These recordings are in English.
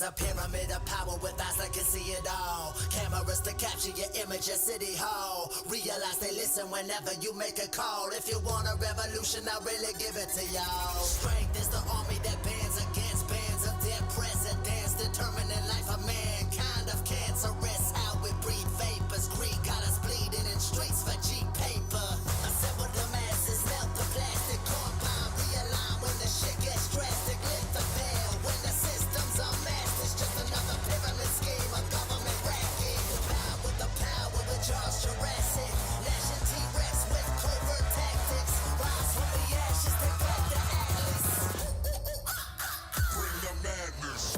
a pyramid of power with eyes that can see it all. Cameras to capture your image at City Hall. Realize they listen whenever you make a call. If you want a revolution, I'll really give it to y'all. Strength is the army that bands against bands of dead presidents, determining life of mankind of cancerous. How we breathe vapors, greed got us bleeding in streets for cheap paper. Assemble the masses, melt the plastic, combine, realign when the shit gets drastic. Lift the veil when the system's unmasked. It's just another pyramid scheme, a government racket. Combine with the power of Charles Jurassic. Nation T-Rex with covert tactics. Rise from the ashes, take back the atlas. Bring the madness.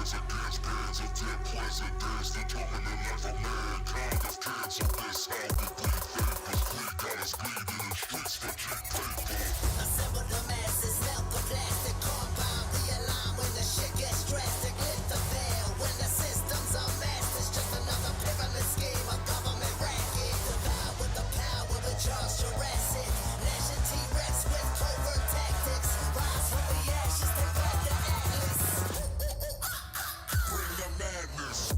Against bands of dead presidents, determining life of mankind of cancer. This how we bleed vapors, greed got us bleeding in streets for cheap paper. Assemble the masses, melt the plastic, combine, realign when the shit gets drastic. Lift the veil when the system's unmasked. It's just another pyramid scheme, a government racket. Divide with the power of Charles Jurassic. Nation T-Rex with covert tactics. Rise from the ashes, take back the atlas. Bring the madness.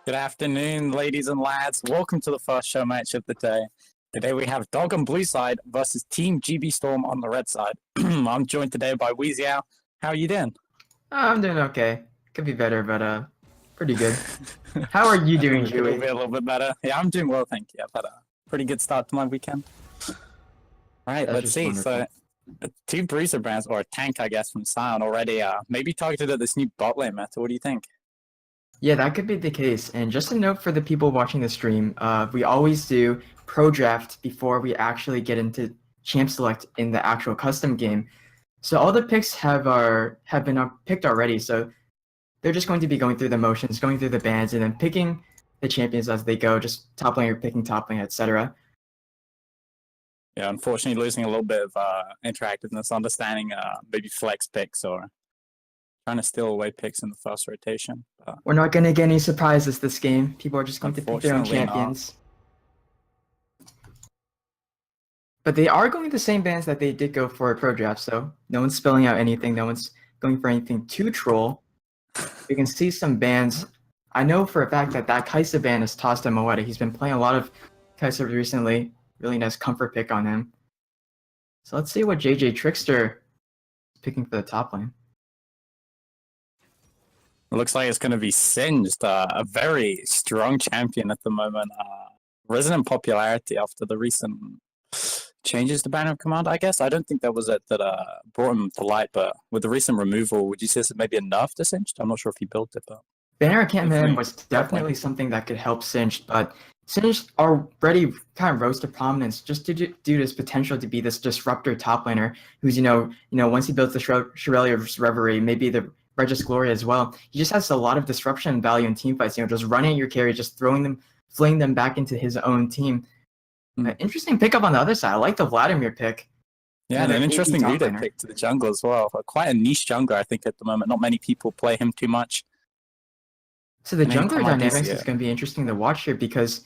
Good afternoon, ladies and lads. Welcome to the first show match of the day. Today we have Dog on blue side versus Team GB Storm on the red side. I'm joined today by Weeziao. How are you doing? I'm doing okay. Could be better, but pretty good. How are you doing, It'll be Joey? a little bit better. Yeah, I'm doing well, thank you. I've had a pretty good start to my weekend. All right, That's let's just see. wonderful. So, two bruiser brands, or a tank, I guess, from Sion already maybe targeted at this new bot lane meta. What do you think? Yeah, that could be the case. And just a note for the people watching the stream, we always do pro draft before we actually get into champ select in the actual custom game. So all the picks have been picked already. So they're just going to be going through the motions, going through the bans, and then picking the champions as they go. Just top lane or picking top lane, etc. Yeah, unfortunately losing a little bit of interactiveness, understanding maybe flex picks or trying to steal away picks in the first rotation. We're not going to get any surprises this game. People are just going to pick their own Unfortunately not. champions. But they are going the same bans that they did go for a pro draft, so no one's spilling out anything. No one's going for anything too troll. You can see some bans. I know for a fact that Kaisa ban is tossed to Moeta. He's been playing a lot of Kaisa recently. Really nice comfort pick on him. So let's see what JJ Trickster is picking for the top lane. It looks like it's going to be Singed, a very strong champion at the moment. Risen in popularity after the recent changes to Banner of Command, I guess. I don't think that was it that brought him to light, but with the recent removal, would you say this is maybe a nerf to Singed? I'm not sure if he built it, but... Banner of Command was definitely something that could help Singed, but Singed already kind of rose to prominence just due to his potential to be this disruptor top laner who's, once he builds the Shurelier's Reverie, maybe the Regis Glory as well, he just has a lot of disruption value in team fights, just running at your carry, just fling them back into his own team. Interesting pickup on the other side. I like the Vladimir pick. Yeah, and an interesting leader pick to the jungle as well. Quite a niche jungler, I think, at the moment. Not many people play him too much. So the jungler dynamics is going to be interesting to watch here because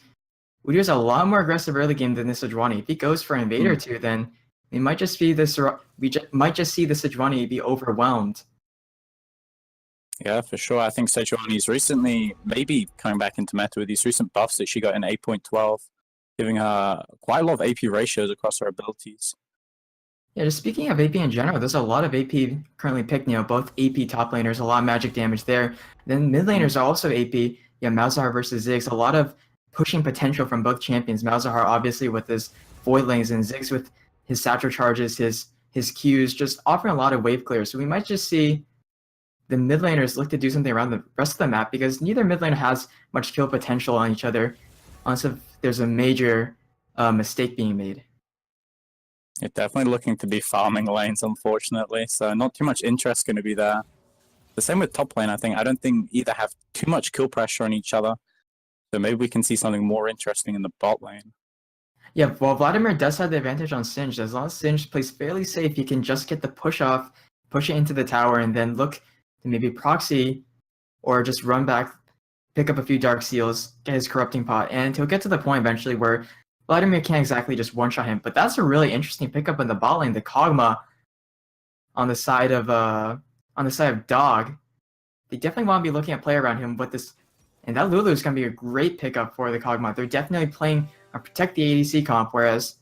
Udyr is a lot more aggressive early game than this Sejuani. If he goes for an Invader too, then we might just see the Sejuani be overwhelmed. Yeah, for sure. I think Sejuani's recently maybe coming back into meta with these recent buffs that she got in 8.12, giving her quite a lot of AP ratios across her abilities. Yeah, just speaking of AP in general, there's a lot of AP currently picked, both AP top laners, a lot of magic damage there. Then mid laners are also AP. Yeah, Malzahar versus Ziggs, a lot of pushing potential from both champions. Malzahar obviously with his Void Lanes and Ziggs with his Satchel charges, his Qs, just offering a lot of wave clear. So we might just see the mid laners look to do something around the rest of the map because neither mid laner has much kill potential on each other unless if there's a major mistake being made. You're definitely looking to be farming lanes, unfortunately, so not too much interest going to be there. The same with top lane, I think. I don't think either have too much kill pressure on each other, so maybe we can see something more interesting in the bot lane. Yeah, well, Vladimir does have the advantage on Singed. As long as Singed plays fairly safe, he can just get the push off, push it into the tower, and then look to maybe proxy or just run back, pick up a few Dark Seals, get his Corrupting Pot, and he'll get to the point eventually where Vladimir can't exactly just one-shot him. But that's a really interesting pickup in the bot lane. The Kog'Maw on the side of Dog. They definitely want to be looking at play around him with this, and that Lulu is going to be a great pickup for the Kog'Maw. They're definitely playing a protect the ADC comp, whereas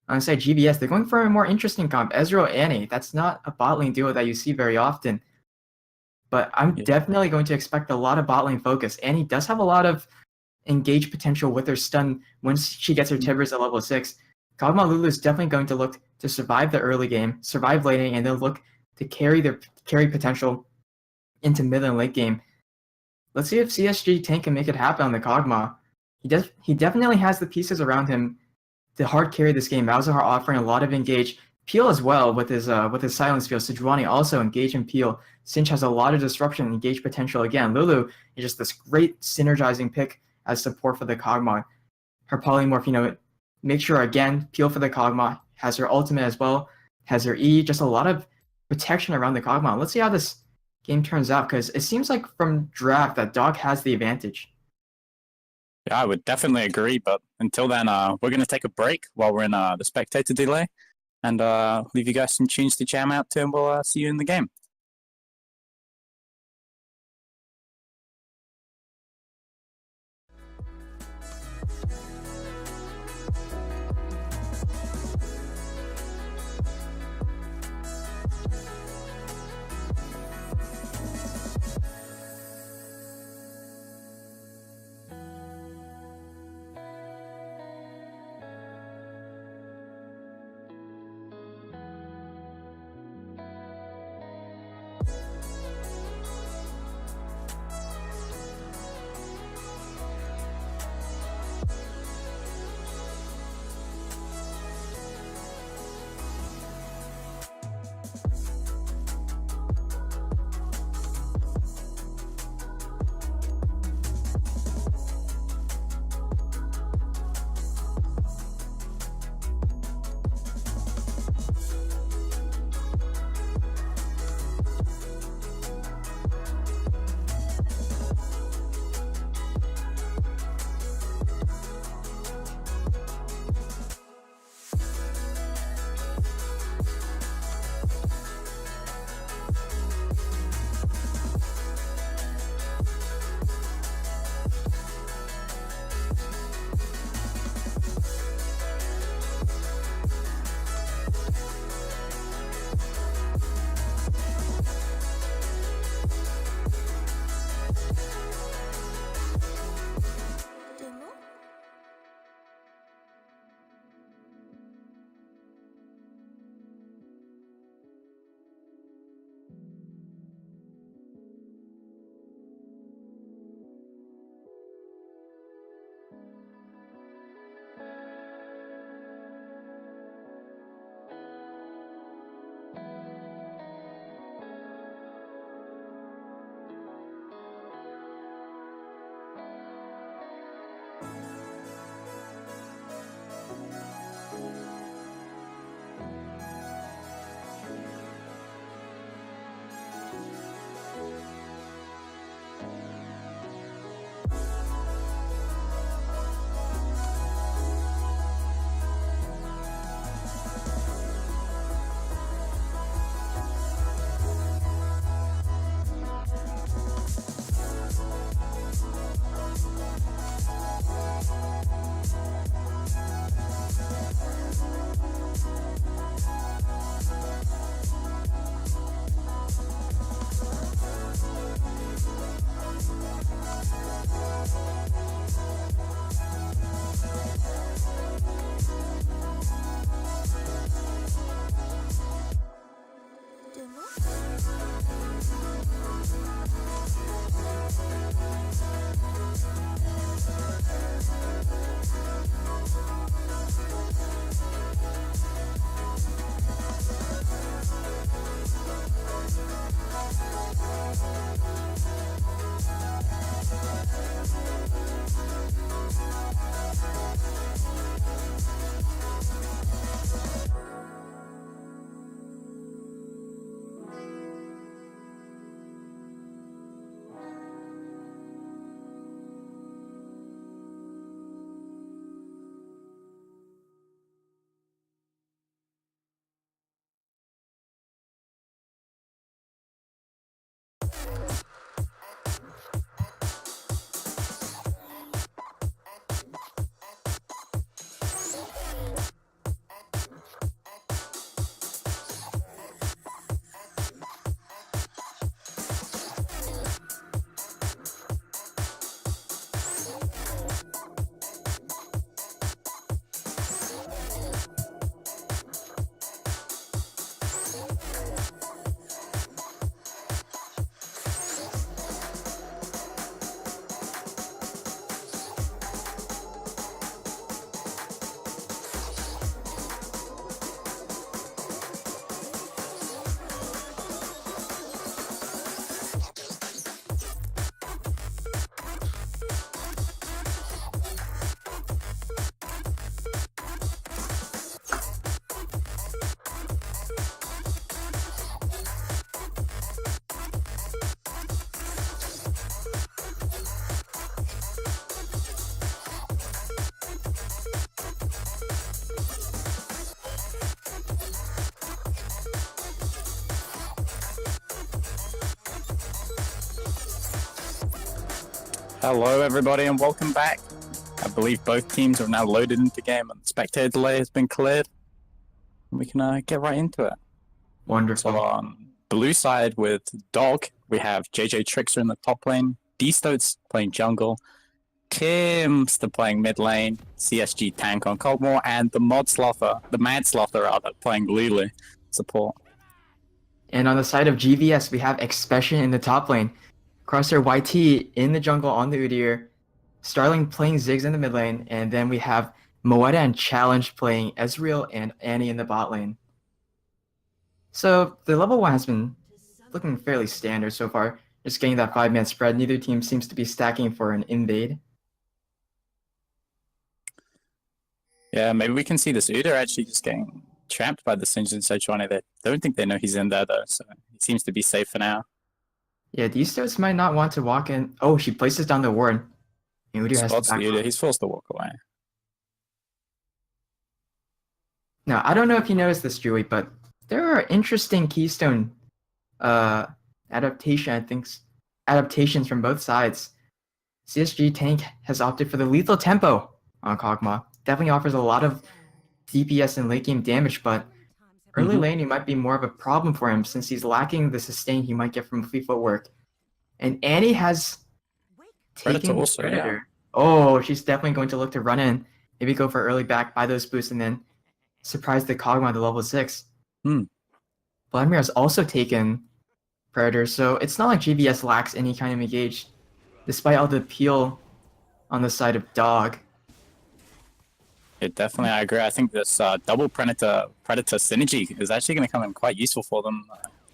on the side GBS, they're going for a more interesting comp, Ezreal Annie. That's not a bot lane duo that you see very often. But I'm definitely going to expect a lot of bot lane focus. Annie does have a lot of engage potential with her stun once she gets her Tibbers at level 6. Kog'Maw Lulu is definitely going to look to survive the early game, survive laning, and then look to carry their potential into mid and late game. Let's see if CSG Tank can make it happen on the Kog'Maw. He definitely has the pieces around him to hard carry this game. Malzahar offering a lot of engage. Peel as well with his silence field. Sejuani also engage and Peel. Sinch has a lot of disruption and engage potential again. Lulu is just this great synergizing pick as support for the Kog'Maw. Her polymorph, make sure again, Peel for the Kog'Maw, has her ultimate as well, has her E, just a lot of protection around the Kog'Maw. Let's see how this game turns out, because it seems like from draft that Dog has the advantage. Yeah, I would definitely agree, but until then, we're going to take a break while we're in the spectator delay, and leave you guys some tunes to jam out to, and we'll see you in the game. Hello, everybody, and welcome back. I believe both teams are now loaded into game, and the spectator delay has been cleared. We can get right into it. Wonderful. So on blue side with Dog, we have JJ Trickster in the top lane, D-Stoats playing jungle, Kimster playing mid lane, CSG tank on Coldmore, and the Mad Slother rather, playing Lulu support. And on the side of GVS, we have Expression in the top lane. Crosshair YT in the jungle on the Udyr. Starling playing Ziggs in the mid lane. And then we have Moeta and Challenge playing Ezreal and Annie in the bot lane. So the level 1 has been looking fairly standard so far. Just getting that 5-man spread. Neither team seems to be stacking for an invade. Yeah, maybe we can see this Udyr actually just getting trapped by the Singed and Sejuani. They don't think they know he's in there though, so he seems to be safe for now. Yeah, these stoats might not want to walk in. Oh, she places down the ward. And Udyr has to Spots the back Udyr. off. He's forced to walk away. Now, I don't know if you noticed this, Julie, but there are interesting Keystone adaptations from both sides. CSG Tank has opted for the lethal tempo on Kog'Maw. Definitely offers a lot of DPS and late game damage, but early laning might be more of a problem for him since he's lacking the sustain he might get from Fleet Footwork. And Annie has Predator taken also, Predator. yeah. Oh, she's definitely going to look to run in, maybe go for early back, buy those boosts, and then surprise the Kog'Maw to level 6. Vladimir has also taken Predator, so it's not like GVS lacks any kind of engage, despite all the appeal on the side of Dog. It definitely, I agree. I think this double Predator synergy is actually going to come in quite useful for them,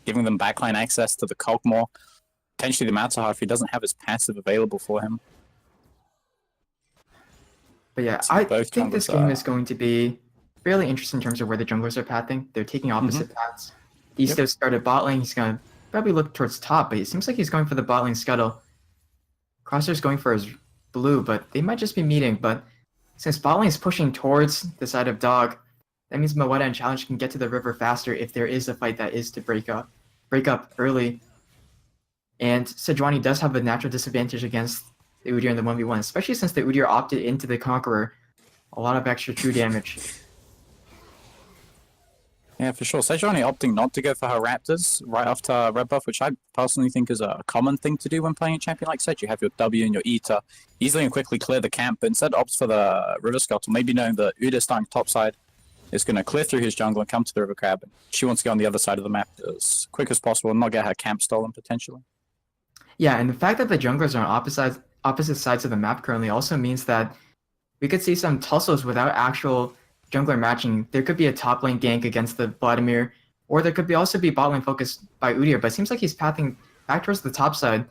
giving them backline access to the Kog'Maw, potentially the Malzahar if he doesn't have his passive available for him. But yeah, So I both think this junglers game are- is going to be fairly interesting in terms of where the junglers are pathing. They're taking opposite paths. Eastos started bot lane. He's going to probably look towards top, but it seems like he's going for the bot lane scuttle. Crosshair's going for his blue, but they might just be meeting. But since bot lane is pushing towards the side of Dog, that means Moeta and Challenge can get to the river faster if there is a fight that is to break up early. And Sejuani does have a natural disadvantage against the Udyr in the 1v1, especially since the Udyr opted into the Conqueror. A lot of extra true damage. Yeah, for sure. Sejuani opting not to go for her Raptors right after red buff, which I personally think is a common thing to do when playing a champion like Sej. You have your W and your E to easily and quickly clear the camp, but instead opts for the River Scuttle, maybe knowing the Udyr starting topside is going to clear through his jungle and come to the River Crab. She wants to go on the other side of the map as quick as possible and not get her camp stolen, potentially. Yeah, and the fact that the junglers are on opposite sides of the map currently also means that we could see some tussles without actual jungler matching. There could be a top lane gank against the Vladimir, or there could also be bot lane focused by Udyr, but it seems like he's pathing back towards the top side.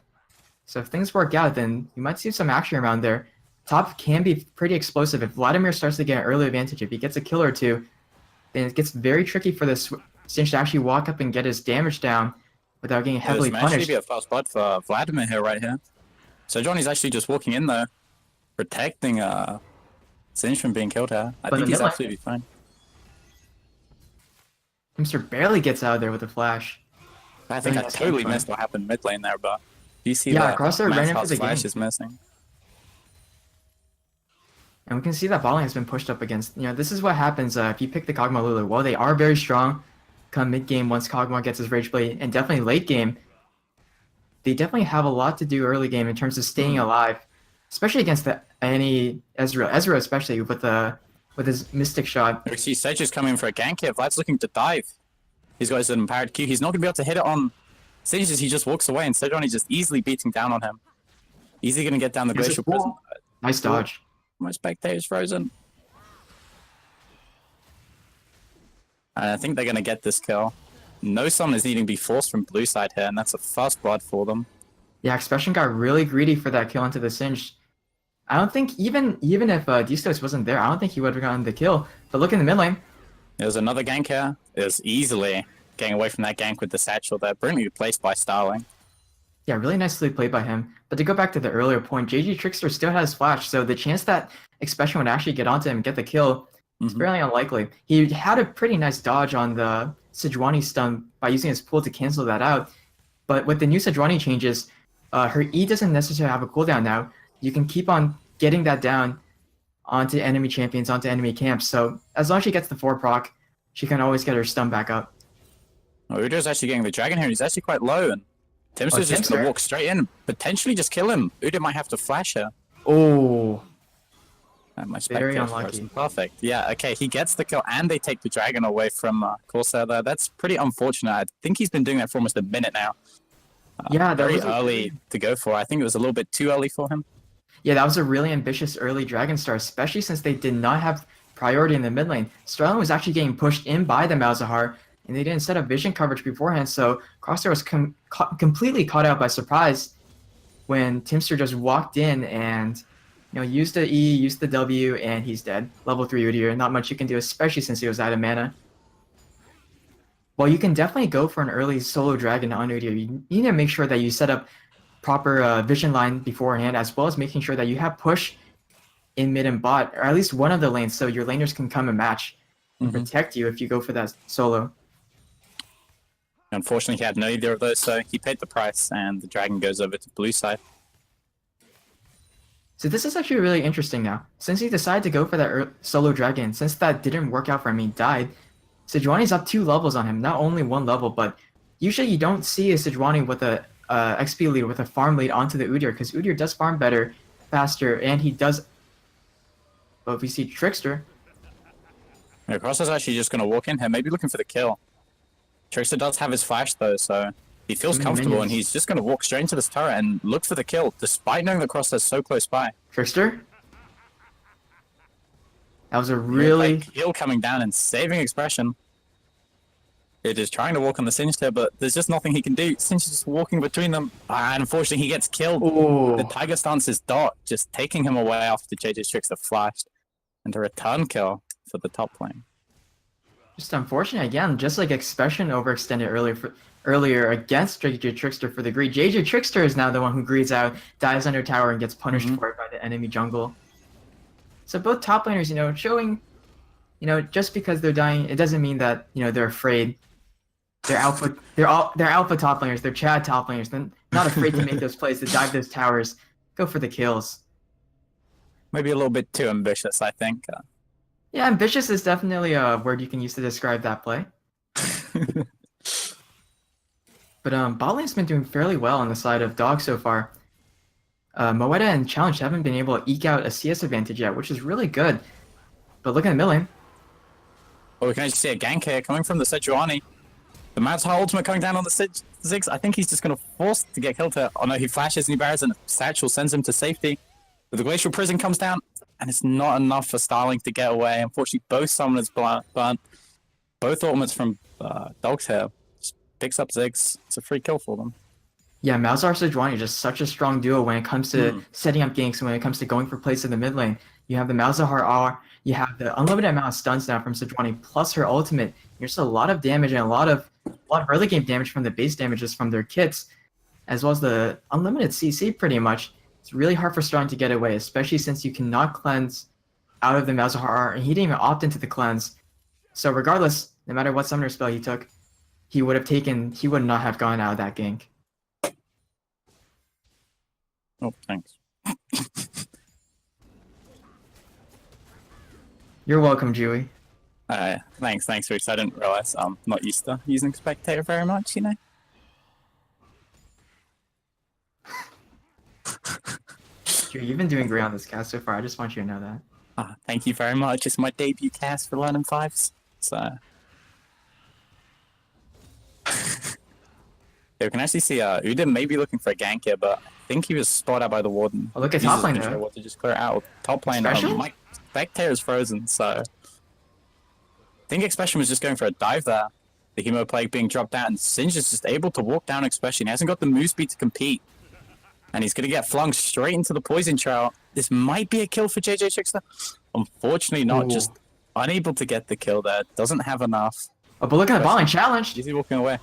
So if things work out, then you might see some action around there. Top can be pretty explosive. If Vladimir starts to get an early advantage, if he gets a kill or two, then it gets very tricky for the Sinch to actually walk up and get his damage down without getting heavily This may actually punished. be a fast blood for Vladimir here, right here. Sejuani's actually just walking in there, protecting Sinch from being killed here. I But think the he's mid lane- absolutely fine. Mr. barely gets out of there with a flash. I think I Really nice totally game missed what happened mid lane there, but you see Yeah, that Crosshair ran in for Malzahar's the flash game. is missing. And we can see that bot lane has been pushed up against. This is what happens if you pick the Kog'Maw Lulu. Well, they are very strong come mid game once Kog'Maw gets his Rage Blade, and definitely late game. They definitely have a lot to do early game in terms of staying alive, especially against any Ezreal. Ezreal especially with his Mystic Shot. We see Sej is coming for a gank here. Vlad's looking to dive. He's got his empowered Q. He's not going to be able to hit it on Sinch as he just walks away, and Sejuani just easily beating down on him. Easily going to get down the Here's his Glacial Prison. Nice dodge. My spectator's frozen. And I think they're going to get this kill. No summon is needing to be forced from blue side here, and that's a first blood for them. Yeah, Expression got really greedy for that kill into the Singe. I don't think even if Distos wasn't there, I don't think he would have gotten the kill. But look in the mid lane. There's another gank here. Is easily getting away from that gank with the satchel there. Brilliantly placed by Starling. Yeah, really nicely played by him. But to go back to the earlier point, JG Trickster still has flash, so the chance that Expression would actually get onto him and get the kill is fairly unlikely. He had a pretty nice dodge on the Sejuani stun by using his pool to cancel that out. But with the new Sejuani changes, her E doesn't necessarily have a cooldown now. You can keep on getting that down onto enemy champions, onto enemy camps. So as long as she gets the 4 proc, she can always get her stun back up. Oh, Udyr's actually getting the dragon here, and he's actually quite low, and Timster's just going Timster? to walk straight in, potentially just kill him. Udyr might have to flash her. Oh. My Very spectator's unlucky. frozen. Perfect. Yeah, okay, he gets the kill, and they take the dragon away from Corsair there. That's pretty unfortunate. I think he's been doing that for almost a minute now. Yeah, that Very was early to go for. I think it was a little bit too early for him. Yeah, that was a really ambitious early Dragon Star, especially since they did not have priority in the mid lane. Sterling was actually getting pushed in by the Malzahar, and they didn't set up vision coverage beforehand, so Crosshair was completely caught out by surprise when Timster just walked in and used the E, used the W, and he's dead. Level 3 Udyr, not much you can do, especially since he was out of mana. Well, you can definitely go for an early solo dragon on Udyr. You need to make sure that you set up proper vision line beforehand, as well as making sure that you have push in mid and bot, or at least one of the lanes, so your laners can come and match and protect you if you go for that solo. Unfortunately, he had neither of those, so he paid the price, and the dragon goes over to blue side. So this is actually really interesting now. Since he decided to go for that solo dragon, since that didn't work out for him, he died, Sejuani's up 2 levels on him, not only 1 level, but usually you don't see a Sejuani with a XP lead, with a farm lead onto the Udyr, because Udyr does farm better, faster, and he does... Well, if we see Trickster... Yeah, Cross is actually just going to walk in here, maybe looking for the kill. Trickster does have his flash though, so he feels comfortable, and he's just going to walk straight into this turret and look for the kill, despite knowing that Cross is so close by. Trickster? That was a really... Heal coming down and saving Expression. It is trying to walk on the Singed here, but there's just nothing he can do. Singed is just walking between them, and unfortunately he gets killed. Ooh. The Tiger stance is Dot, just taking him away after JJ's Trickster flashed. And a return kill for the top lane. Just unfortunate again, just like Expression overextended earlier against JJ Trickster for the greed. JJ Trickster is now the one who greeds out, dives under tower, and gets punished for it by the enemy jungle. So both top laners, showing, just because they're dying, it doesn't mean that they're afraid. They're alpha. They're alpha top laners. They're Chad top laners. They're not afraid to make those plays, to dive those towers, go for the kills. Maybe a little bit too ambitious, I think. Yeah, ambitious is definitely a word you can use to describe that play. But bot lane's been doing fairly well on the side of Dog so far. Moeta and Challenge haven't been able to eke out a CS advantage yet, which is really good. But look at the mid lane. Well, we can actually see a gank here coming from the Sejuani. The Malzahar ultimate coming down on the Ziggs. I think he's just going to force to get killed here. Oh no, he flashes and he barriers, and Satchel sends him to safety. But the Glacial Prison comes down, and it's not enough for Starling to get away. Unfortunately, both summoners burnt. Both ultimates from Dogs here. Just picks up Ziggs. It's a free kill for them. Yeah, Malzahar Sejuani is just such a strong duo when it comes to setting up ganks and when it comes to going for plays in the mid lane. You have the Malzahar R, you have the unlimited amount of stuns now from Sejuani, plus her ultimate. There's a lot of damage and a lot of early game damage from the base damages from their kits, as well as the unlimited CC pretty much. It's really hard for Starling to get away, especially since you cannot cleanse out of the Malzahar R, and he didn't even opt into the cleanse. So regardless, no matter what summoner spell he took, he would not have gone out of that gank. Oh, thanks. You're welcome, Jewy. Thanks, Rich. I didn't realize I'm not used to using Spectator very much, You've been doing great on this cast so far. I just want you to know that. Thank you very much. It's my debut cast for Learning Fives. So yeah, we can actually see Udin may be looking for a gank here, but I think he was spotted out by the Warden. Oh, look at top lane though. What to just clear it out. Top lane, my Spectator is frozen, so I think Expression was just going for a dive there. The Hemo Plague being dropped out, and Singe is just able to walk down Expression. He hasn't got the move speed to compete. And he's going to get flung straight into the Poison Trail. This might be a kill for JJ Trickster. Unfortunately not, just unable to get the kill there. Doesn't have enough. Oh, but look at the ball line challenge. Easy walking away.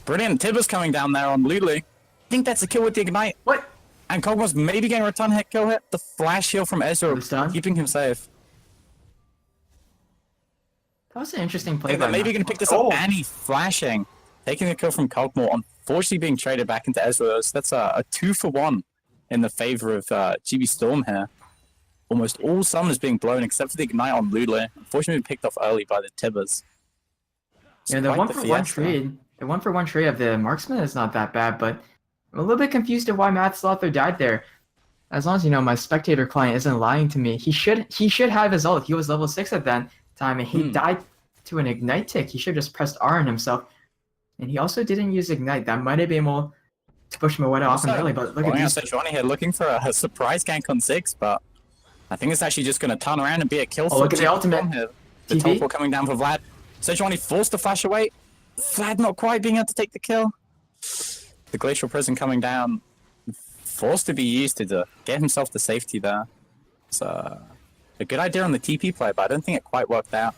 Brilliant. Tibbers coming down there on Lulu. I think that's a kill with the Ignite. What? And Kog'Maw's maybe getting a return hit kill hit. The flash heal from Ezra, keeping him safe. That was an interesting play. They're maybe going to pick this up. Annie flashing. Taking a kill from Kog'Maw. Unfortunately being traded back into Ezra. So that's a 2-for-1 in the favor of GB Storm here. Almost all summoners being blown except for the Ignite on Lulu. Unfortunately picked off early by the Tibbers. Yeah, the 1-for-1 trade. The 1-for-1 trade of the Marksman is not that bad, but I'm a little bit confused at why Matt Slother died there. As long as my spectator client isn't lying to me, he should have his ult. He was level 6 at that time, and he died to an ignite tick. He should have just pressed R on himself, and he also didn't use ignite. That might have been able to push Moeta off him early. But look at these. Sejuani here looking for a surprise gank on 6, but I think it's actually just going to turn around and be a kill. Oh, look at the ultimate. Here. The TP? teleport coming down for Vlad. Sejuani forced to flash away. Vlad not quite being able to take the kill. The Glacial Prison coming down. Forced to be used to get himself to safety there. It's a good idea on the TP play, but I don't think it quite worked out.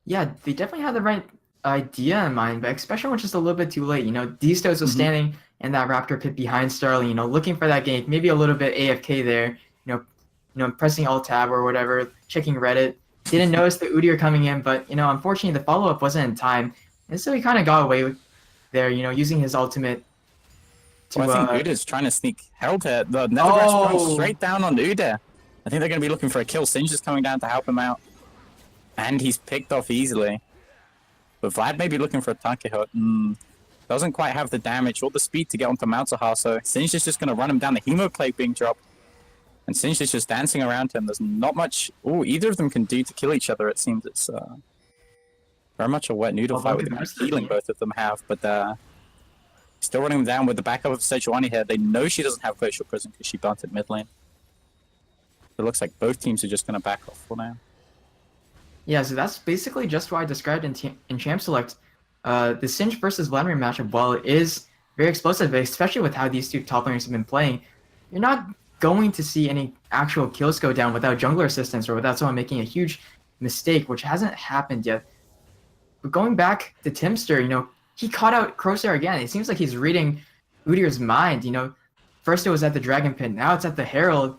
Yeah, they definitely had the right idea in mind, but especially when just a little bit too late. D-Stones was standing in that Raptor pit behind Starling, looking for that gank, maybe a little bit AFK there, pressing Alt Tab or whatever, checking Reddit. Didn't notice the Udyr coming in, but unfortunately the follow-up wasn't in time, and so he kind of got away with there, using his ultimate. Well, I think Udyr's trying to sneak Herald here. The Nethergrass runs straight down on Udyr. I think they're going to be looking for a kill. Singe is coming down to help him out. And he's picked off easily. But Vlad may be looking for a tanky hut. Doesn't quite have the damage or the speed to get onto Malzahar, so Singe is just going to run him down. The Hemo Plague being dropped. And Singe is just dancing around him. There's not much either of them can do to kill each other, it seems. It's very much a wet noodle fight with the amount of healing both of them have. But still running them down with the backup of Sejuani here. They know she doesn't have Glacial Prison because she burnt at mid lane. It looks like both teams are just going to back off for now. Yeah, so that's basically just what I described in Champ Select. The Singe versus Vladimir matchup, while it is very explosive, especially with how these two top laners have been playing, you're not going to see any actual kills go down without jungler assistance or without someone making a huge mistake, which hasn't happened yet. But going back to Timster, he caught out Crosshair again. It seems like he's reading Udyr's mind. First it was at the Dragon Pit, now it's at the Herald.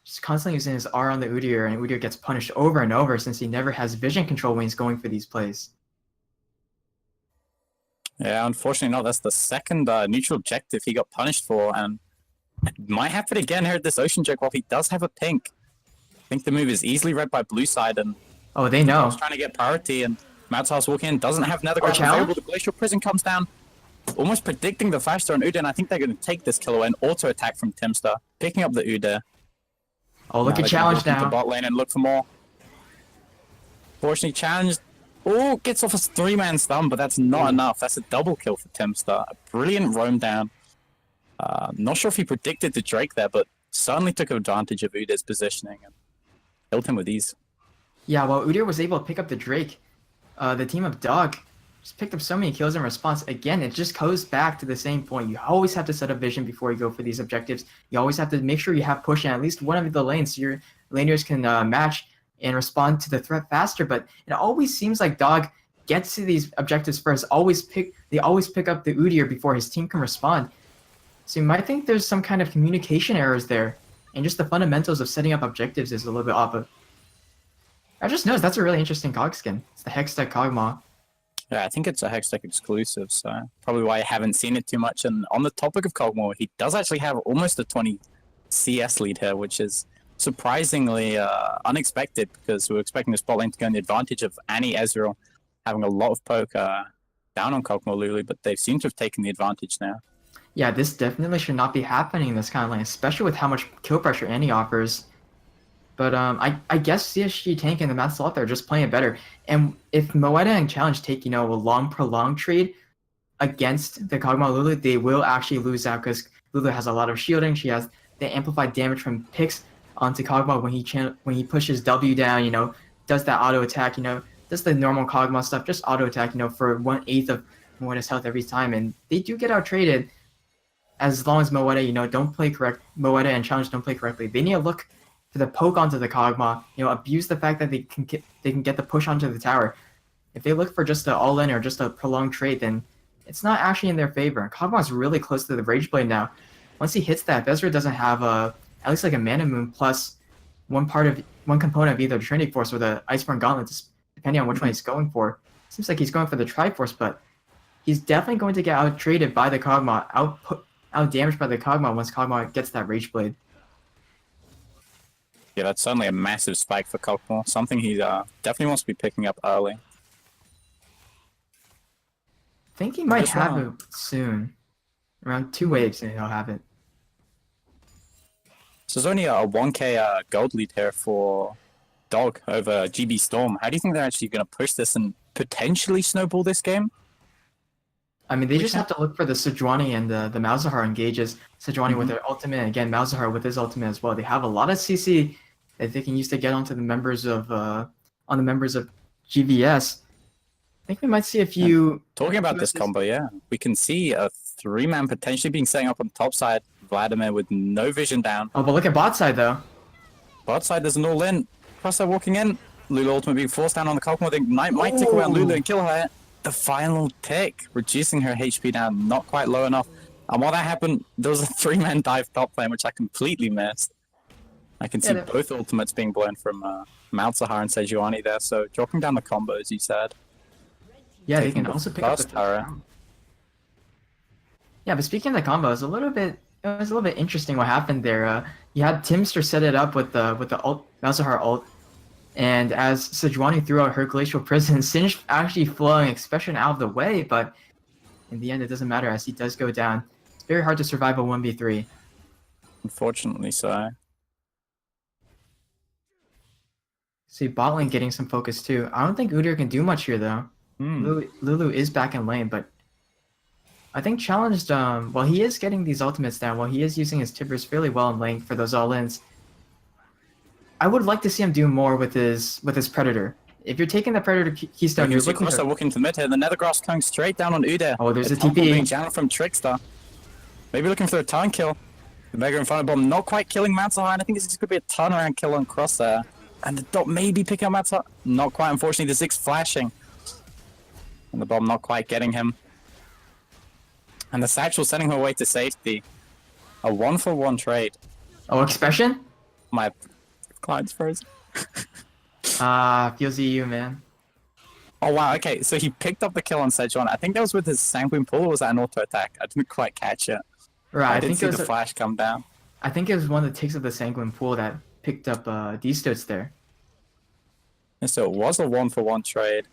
Just constantly using his R on the Udyr, and Udyr gets punished over and over since he never has vision control when he's going for these plays. Yeah, unfortunately not. That's the second neutral objective he got punished for, and it might happen again here at this Ocean Joke while he does have a pink. I think the move is easily read by blue side, and they know. He's trying to get priority, and Malzahar walking in, doesn't have Nethergrass available. The Glacial Prison comes down, almost predicting the flash throw on Udyr, and I think they're going to take this kill away. An auto attack from Timster, picking up the Udyr. Oh, look at challenge now. The bot lane and look for more. Fortunately, challenged. Oh, gets off a 3-man stun, but that's not enough. That's a double kill for Timster. A brilliant roam down. Not sure if he predicted the Drake there, but certainly took advantage of Udyr's positioning and killed him with ease. Yeah, while Udyr was able to pick up the Drake, the team of Dog just picked up so many kills in response. Again, it just goes back to the same point. You always have to set up vision before you go for these objectives. You always have to make sure you have push in at least one of the lanes so your laners can match and respond to the threat faster. But it always seems like Dog gets to these objectives first. They always pick up the Udyr before his team can respond. So you might think there's some kind of communication errors there, and just the fundamentals of setting up objectives is a little bit off. But I just noticed that's a really interesting cog skin. It's the Hextech Cogmaw. Yeah, I think it's a Hextech exclusive, so probably why I haven't seen it too much. And on the topic of Cogmaw, he does actually have almost a 20 CS lead here, which is surprisingly unexpected because we were expecting the spot lane to go on the advantage of Annie Ezreal having a lot of poke down on Cogmaw Lulu, but they seem to have taken the advantage now. Yeah, this definitely should not be happening in this kind of lane, especially with how much kill pressure Annie offers. But I guess CSG Tank and the Matt Sloth are just playing it better. And if Moeta and Challenge take, a long prolonged trade against the Kog'Maw Lulu, they will actually lose out because Lulu has a lot of shielding. She has the amplified damage from picks onto Kog'Maw when he pushes W down, does that auto attack, does the normal Kog'Maw stuff, just auto attack, for 1/8 of Moeta's health every time. And they do get out traded as long as Moeta, don't play correct. Moeta and Challenge don't play correctly. They need to look for the poke onto the Kog'Maw, abuse the fact that they can get the push onto the tower. If they look for just an all-in or just a prolonged trade, then it's not actually in their favor. Kog'Maw's really close to the Rage Blade now. Once he hits that, Ezreal doesn't have at least like a Mana Moon plus one component of either the Trinity Force or the Iceborne Gauntlet, depending on which one he's going for. Seems like he's going for the Triforce, but he's definitely going to get out-traded by the Kog'Maw, out-damaged by the Kog'Maw once Kog'Maw gets that Rage Blade. Yeah, that's certainly a massive spike for Cogmaw. Something he definitely wants to be picking up early. I think he might have it soon. Around 2 waves and he'll have it. So there's only a 1k gold lead here for Dog over GB Storm. How do you think they're actually going to push this and potentially snowball this game? I mean, they just have to look for the Sejuani and the Malzahar engages. Sejuani with their ultimate, and again, Malzahar with his ultimate as well. They have a lot of CC that they can use to get onto the members of GVS. I think we might see a few. Talking about this combo, yeah, we can see a 3-man potentially being setting up on the top side. Vladimir with no vision down. Oh, but look at bot side though. Bot side, there's an all-in. Crosshair walking in. Lulu ultimate being forced down on the Cockmore. The Ignite might tick away on Lulu and kill her. The final tick, reducing her HP down, not quite low enough. And while that happened, there was a 3-man dive top lane, which I completely missed. I can see both ultimates being blown from Malzahar and Sejuani there, so dropping down the combo, as you said. Yeah, they can also pick up the tower. Yeah, but speaking of the combo, it was a little bit interesting what happened there. You had Timster set it up with the ult, Malzahar ult, and as Sejuani threw out her Glacial Prison, Singe actually flowing Expression out of the way, but in the end it doesn't matter as he does go down. It's very hard to survive a 1v3. Unfortunately so. See, bot lane getting some focus too. I don't think Udyr can do much here though. Lulu is back in lane, but I think challenged, well, he is getting these ultimates down. Well, he is using his tippers fairly well in lane for those all-ins. I would like to see him do more with his Predator. If you're taking the Predator Keystone, you're looking to walk into mid here. The Nethergrass coming straight down on Udyr. Oh, there's a TP. Being jammed from Trickster. Maybe looking for a turn kill. The Mega Inferno Bomb not quite killing Malzahar, and I think this could be a turnaround kill on Crosshair. And the dot maybe picking up Malzahar. Not quite, unfortunately. The Ziggs flashing. And the bomb not quite getting him. And the Satchel sending her away to safety. A 1-for-1 trade. Oh, Expression? My client's frozen. Feels EU, man. Oh wow, okay, so he picked up the kill on Sejuani. I think that was with his Sanguine Pull, or was that an auto attack? I didn't quite catch it. Right, I didn't see the flash come down. I think it was one of the ticks of the Sanguine Pool that picked up D-Stoats there. And so it was a 1-for-1 trade.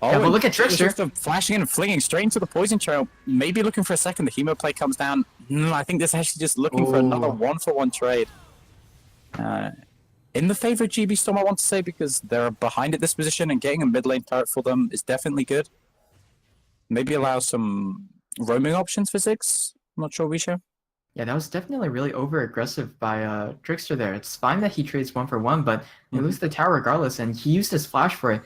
Oh, yeah, but look at Trickster. Flashing in and flinging straight into the poison trail. Maybe looking for a second. The Hemo play comes down. I think this is actually just looking for another 1-for-1 trade. In the favor of GB Storm, I want to say, because they're behind at this position and getting a mid lane turret for them is definitely good. Maybe allow some roaming options for Ziggs. I'm not sure, Wisha. Yeah, that was definitely really over-aggressive by Trickster there. It's fine that he trades 1-for-1, but he loses the tower regardless, and he used his flash for it.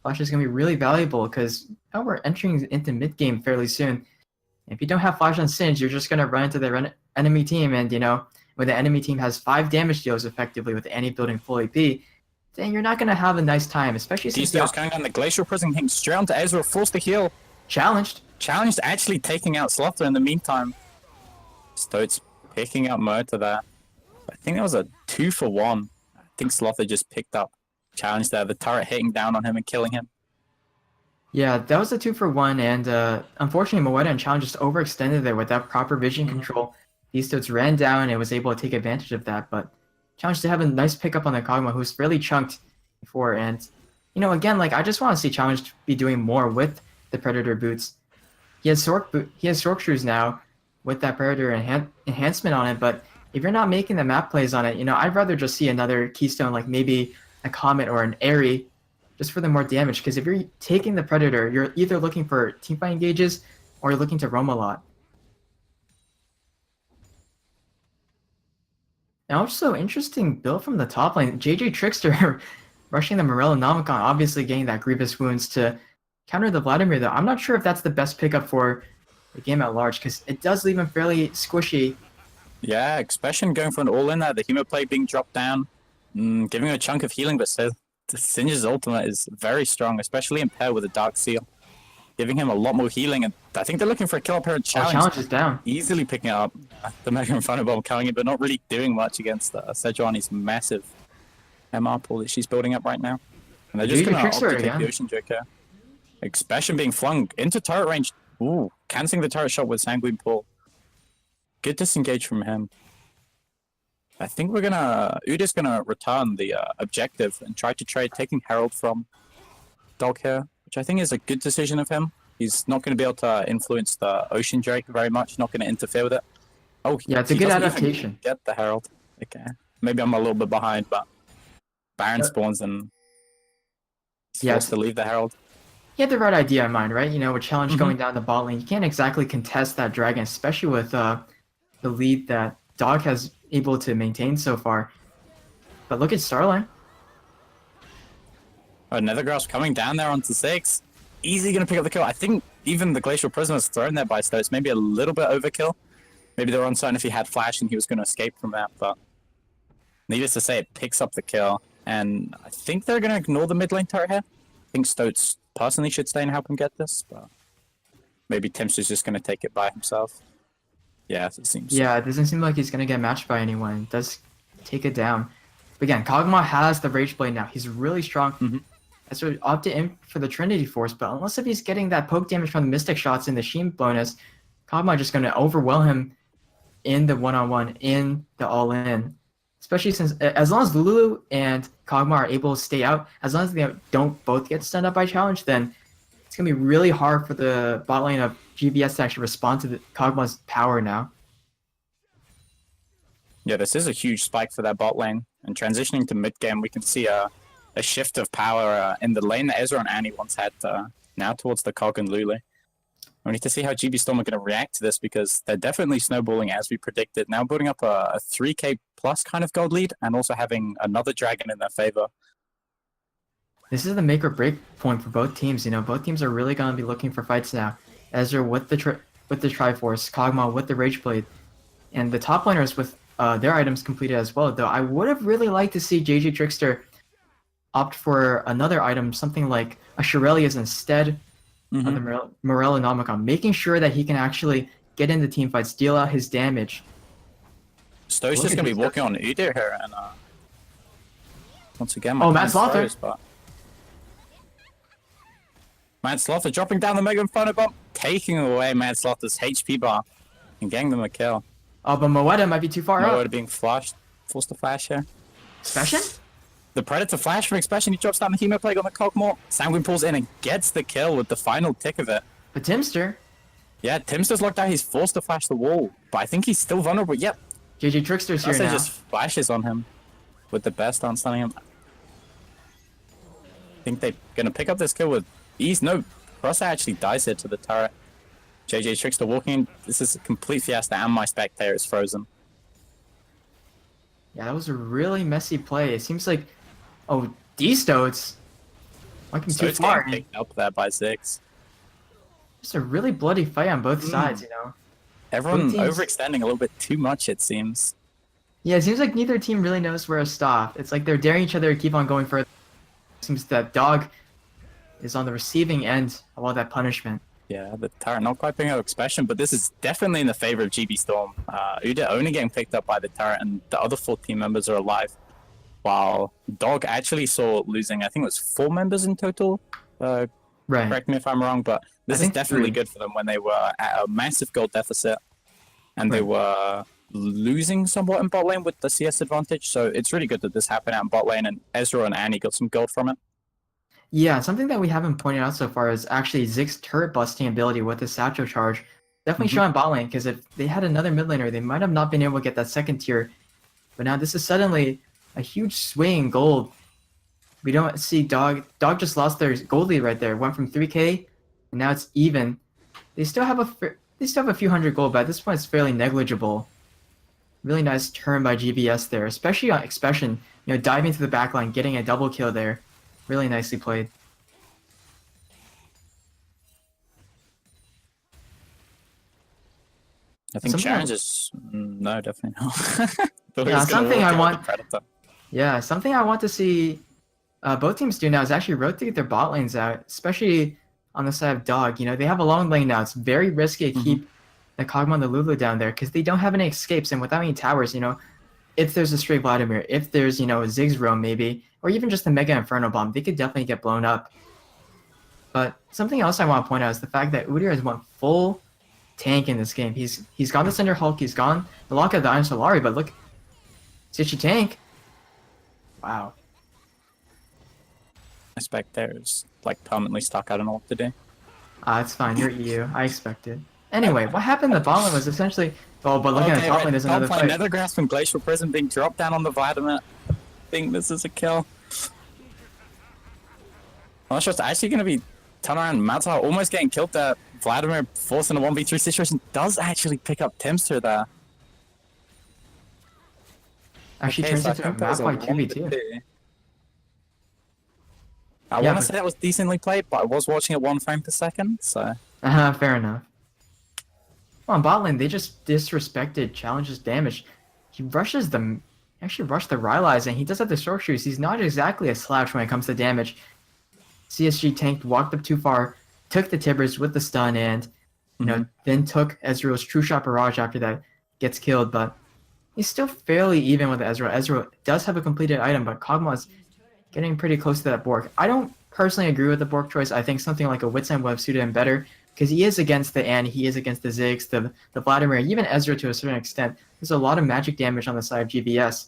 Flash is going to be really valuable because now we're entering into mid-game fairly soon. If you don't have flash on Singe, you're just going to run into the enemy team, and, you know, when the enemy team has 5 damage deals effectively with any building full AP, then you're not going to have a nice time, especially since D-Stoats coming down the Glacial Prison, hitting straight onto Ezreal, forced to heal. Challenged, actually taking out Slaughter in the meantime. Stoats picking up Murta there. I think that was a 2-for-1. I think Slaughter just picked up challenge there. The turret hitting down on him and killing him. Yeah, that was a 2-for-1, and unfortunately, Moeta and Challenge just overextended there without proper vision control. D-Stoats ran down and was able to take advantage of that, but Challenge to have a nice pickup on the Kog'Maw, who's fairly chunked before, and, you know, again, like, I just want to see Challenge be doing more with the Predator boots. He has Sork Shoes now with that Predator enhancement on it, but if you're not making the map plays on it, you know, I'd rather just see another Keystone, like maybe a Comet or an Airy, just for the more damage, because if you're taking the Predator, you're either looking for teamfight engages or you're looking to roam a lot. Now, also interesting build from the top lane. JJ Trickster rushing the Morello Nomicon, obviously getting that Grievous Wounds to counter the Vladimir, though. I'm not sure if that's the best pickup for the game at large, because it does leave him fairly squishy. Yeah, Expression going for an all-in there. The Hemo play being dropped down, giving him a chunk of healing, but still, the Singe's ultimate is very strong, especially in pair with a Dark Seal, giving him a lot more healing. And I think they're looking for a kill pair challenge. Challenge is down. Easily picking up the Mega Inferno Bomb, carrying it, but not really doing much against Sejuani's massive MR pool that she's building up right now. And they're just going to opt to take the Ocean Joker. Expression being flung into turret range. Ooh, cancelling the turret shot with Sanguine Pool. Good disengage from him. I think Udyr's gonna return the objective and try to trade taking Herald from Dog here, which I think is a good decision of him. He's not going to be able to influence the Ocean Drake very much, not going to interfere with it. Oh, Yeah, it's a he good doesn't even adaptation. get the Herald. Okay. Maybe I'm a little bit behind, but Baron spawns and he's Yeah, forced to leave the Herald. he had the right idea in mind, right? You know, with challenge Mm-hmm. going down the bot lane, you can't exactly contest that dragon, especially with the lead that Dog has able to maintain so far. But look at Starline. Oh, Nethergrasp coming down there onto 6. Easy going to pick up the kill. I think even the Glacial Prisoner's thrown there by Stoats. Maybe a little bit overkill. Maybe they were uncertain if he had flash and he was going to escape from that, but needless to say, it picks up the kill. And I think they're going to ignore the mid lane turret here. I think Stoats personally should stay and help him get this, but maybe Tim's just going to take it by himself. Yeah, it seems. Yeah, it doesn't seem like he's gonna get matched by anyone. It does take it down. But again, Kog'Maw has the Rage Blade now. He's really strong. Mhm. So opted in for the Trinity Force, but unless if he's getting that poke damage from the Mystic Shots and the Sheen bonus, Kog'Maw just gonna overwhelm him in the one-on-one, in the all-in. Especially since as long as Lulu and Kog'Maw are able to stay out, as long as they don't both get stunned up by challenge, then it's gonna be really hard for the bot lane of GBS to actually respond to the Kog'Maw's power now. Yeah, this is a huge spike for that bot lane. And transitioning to mid game, we can see a shift of power in the lane that Ezra and Annie once had now towards the Cog and Lulu. We need to see how GB Storm are going to react to this because they're definitely snowballing as we predicted. Now building up a 3k plus kind of gold lead and also having another dragon in their favor. This is the make or break point for both teams. You know, both teams are really going to be looking for fights now. Ezra with the Triforce, Kog'Maw with the Rage Blade, and the top laners with their items completed as well. Though I would have really liked to see JJ Trickster opt for another item, something like a Shirelius instead of the Morellonomicon, making sure that he can actually get into team fights, deal out his damage. Stowe's Look just at going to be this walking on Udyr here, and once again, Matt Slaughter. Matt Slaughter dropping down the Mega Inferno Bomb, taking away Matt Slaughter's HP bar and getting them a kill. Oh, but Moeta might be too far Moeta up. being flashed, forced to flash here. Expression? The Predator flash from Expression, he drops down the Hemoplague on the Cogmore. Sanguine pulls in and gets the kill with the final tick of it. But Timster. Yeah, Timster's locked out, he's forced to flash the wall, but I think he's still vulnerable. Yep, JJ Trickster's here Ursa now. just flashes on him with the best on stunning him. I think they're gonna pick up this kill with ease. No, Crosshair actually dies here to the turret. JJ Trickster walking. This is a complete fiesta, and my spectator is frozen. Yeah, that was a really messy play. It seems like, oh, D-Stoats might be So too it's far. getting picked up there by 6. Just a really bloody fight on both sides, you know. Everyone Both teams- overextending a little bit too much, it seems. Yeah, it seems like neither team really knows where to stop. It's like they're daring each other to keep on going further. It seems that Dog is on the receiving end of all that punishment. Yeah, the turret not quite picking up Expression, but this is definitely in the favor of GB Storm. Udyr only getting picked up by the turret, and the other 4 team members are alive. While Dog actually saw losing, I think it was 4 members in total. Right. Correct me if I'm wrong, but this is think definitely 3. good for them when they were at a massive gold deficit and they were losing somewhat in bot lane with the CS advantage. So it's really good that this happened out in bot lane and Ezra and Annie got some gold from it. Yeah, something that we haven't pointed out so far is actually Ziggs' turret busting ability with the Satchel charge. Definitely showing bot lane, because if they had another mid laner, they might have not been able to get that second tier. But now this is suddenly a huge swing in gold. We don't see Dog. Dog just lost their gold lead right there. Went from 3k, and now it's even. They still have a few hundred gold, but at this point it's fairly negligible. Really nice turn by GBS there, especially on Expression. You know, diving to the backline, getting a double kill there. Really nicely played. I think Something challenge is no, definitely not. Thought he Yeah, was gonna something walk I out with want- the Predator. Yeah, something I want to see both teams do now is actually rotate their bot lanes out, especially on the side of Dog. You know, they have a long lane now. It's very risky to keep the Kog'Maw and the Lulu down there because they don't have any escapes, and without any towers, you know, if there's a stray Vladimir, if there's, you know, a Ziggs roam maybe, or even just a Mega Inferno Bomb, they could definitely get blown up. But something else I want to point out is the fact that Udyr has went full tank in this game. He's gone the Cinder Hulk, he's gone the Lock of the Iron Solari, but look, Stitchy tank. Wow. My spectator is like permanently stuck. I don't know what to do. It's fine, you're EU. I expected. Anyway, what happened in the bottom lane was essentially Oh, but looking at the top lane, there's another top lane, fight. Nether Grasp and Glacial Prison being dropped down on the Vladimir. I think this is a kill. I'm not sure it's actually going to be turn around. Malzahar almost getting killed there. Vladimir forced in a 1v3 situation. Does actually pick up Timster there. Actually Okay, turns so I into a think that was map a by 2v2. 1v2. I Yeah, want to say that was decently played, but I was watching it 1 frame per second, so... Fair enough. Well, on bot lane, they just disrespected Challenge's damage. He rushes them, actually rushed the Rylai's, and he does have the short shoes. He's not exactly a slouch when it comes to damage. CSG tanked, walked up too far, took the Tibbers with the stun, and then took Ezreal's True Shot Barrage after that gets killed, but he's still fairly even with Ezreal. Ezreal does have a completed item, but Kog'Maw's getting pretty close to that Bork. I don't personally agree with the Bork choice. I think something like a Wits End would have suited him better, because he is against the Anne, he is against the Ziggs, the Vladimir, even Ezra to a certain extent. There's a lot of magic damage on the side of GBS.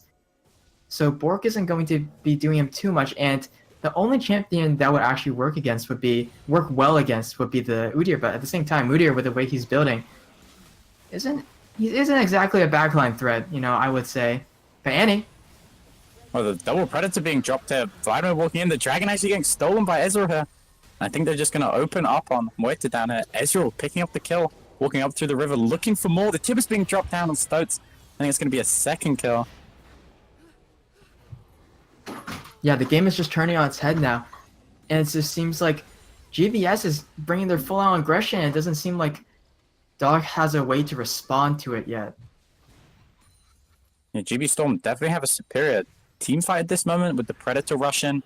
So Bork isn't going to be doing him too much, and the only champion that would actually work well against would be the Udyr, but at the same time, Udyr, with the way he's building, isn't exactly a backline threat, I would say. But Annie. Well, the double Predator being dropped there. Vladimir walking in, the Dragon actually getting stolen by Ezreal here. I think they're just going to open up on Moita down here. Ezreal picking up the kill, walking up through the river, looking for more. The Tibbers being dropped down on Stoats. I think it's going to be a second kill. Yeah, the game is just turning on its head now. And it just seems like GVS is bringing their full-on aggression. It doesn't seem like Dog has a way to respond to it yet. Yeah, GB Storm definitely have a superior team fight at this moment with the Predator Russian.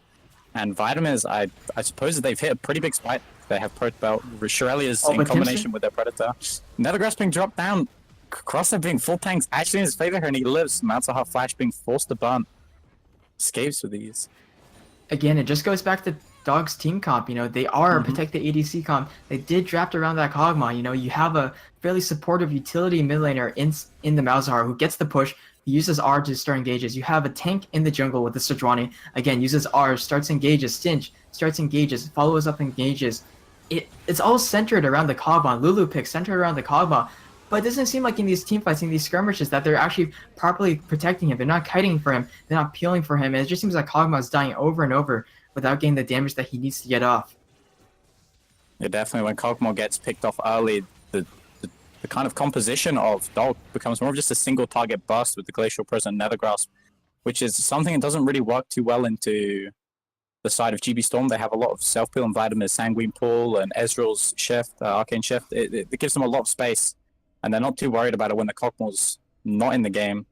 And Vitamins, I suppose that they've hit a pretty big spike. They have Proto Belt. Shirellia's in combination with their Predator. Nethergrass being dropped down. Crosshair being full tanks actually in his favor here, and he lives. Malzahar Flash being forced to burn. Escapes with these. Again, it just goes back to Dog's team comp. They are protect the ADC comp. They did draft around that Kog'Maw. You have a fairly supportive utility mid laner in the Malzahar who gets the push. He uses R to start engages. You have a tank in the jungle with the Sejuani. Again, uses R, starts engages. Stinch starts engages, follows up engages. It's all centered around the Kog'Maw. Lulu pick centered around the Kog'Maw. But it doesn't seem like in these team fights, in these skirmishes, that they're actually properly protecting him. They're not kiting for him. They're not peeling for him. And it just seems like Kog'Maw is dying over and over without getting the damage that he needs to get off. Yeah, definitely. When Kog'Maw gets picked off early, the kind of composition of Dog becomes more of just a single target burst with the Glacial Prison Nether Grasp, which is something that doesn't really work too well into the side of GB Storm. They have a lot of self-peel and Vladimir's Sanguine Pool and Ezreal's Shift, Arcane Shift. It gives them a lot of space, and they're not too worried about it when the Kog'Maw's not in the game.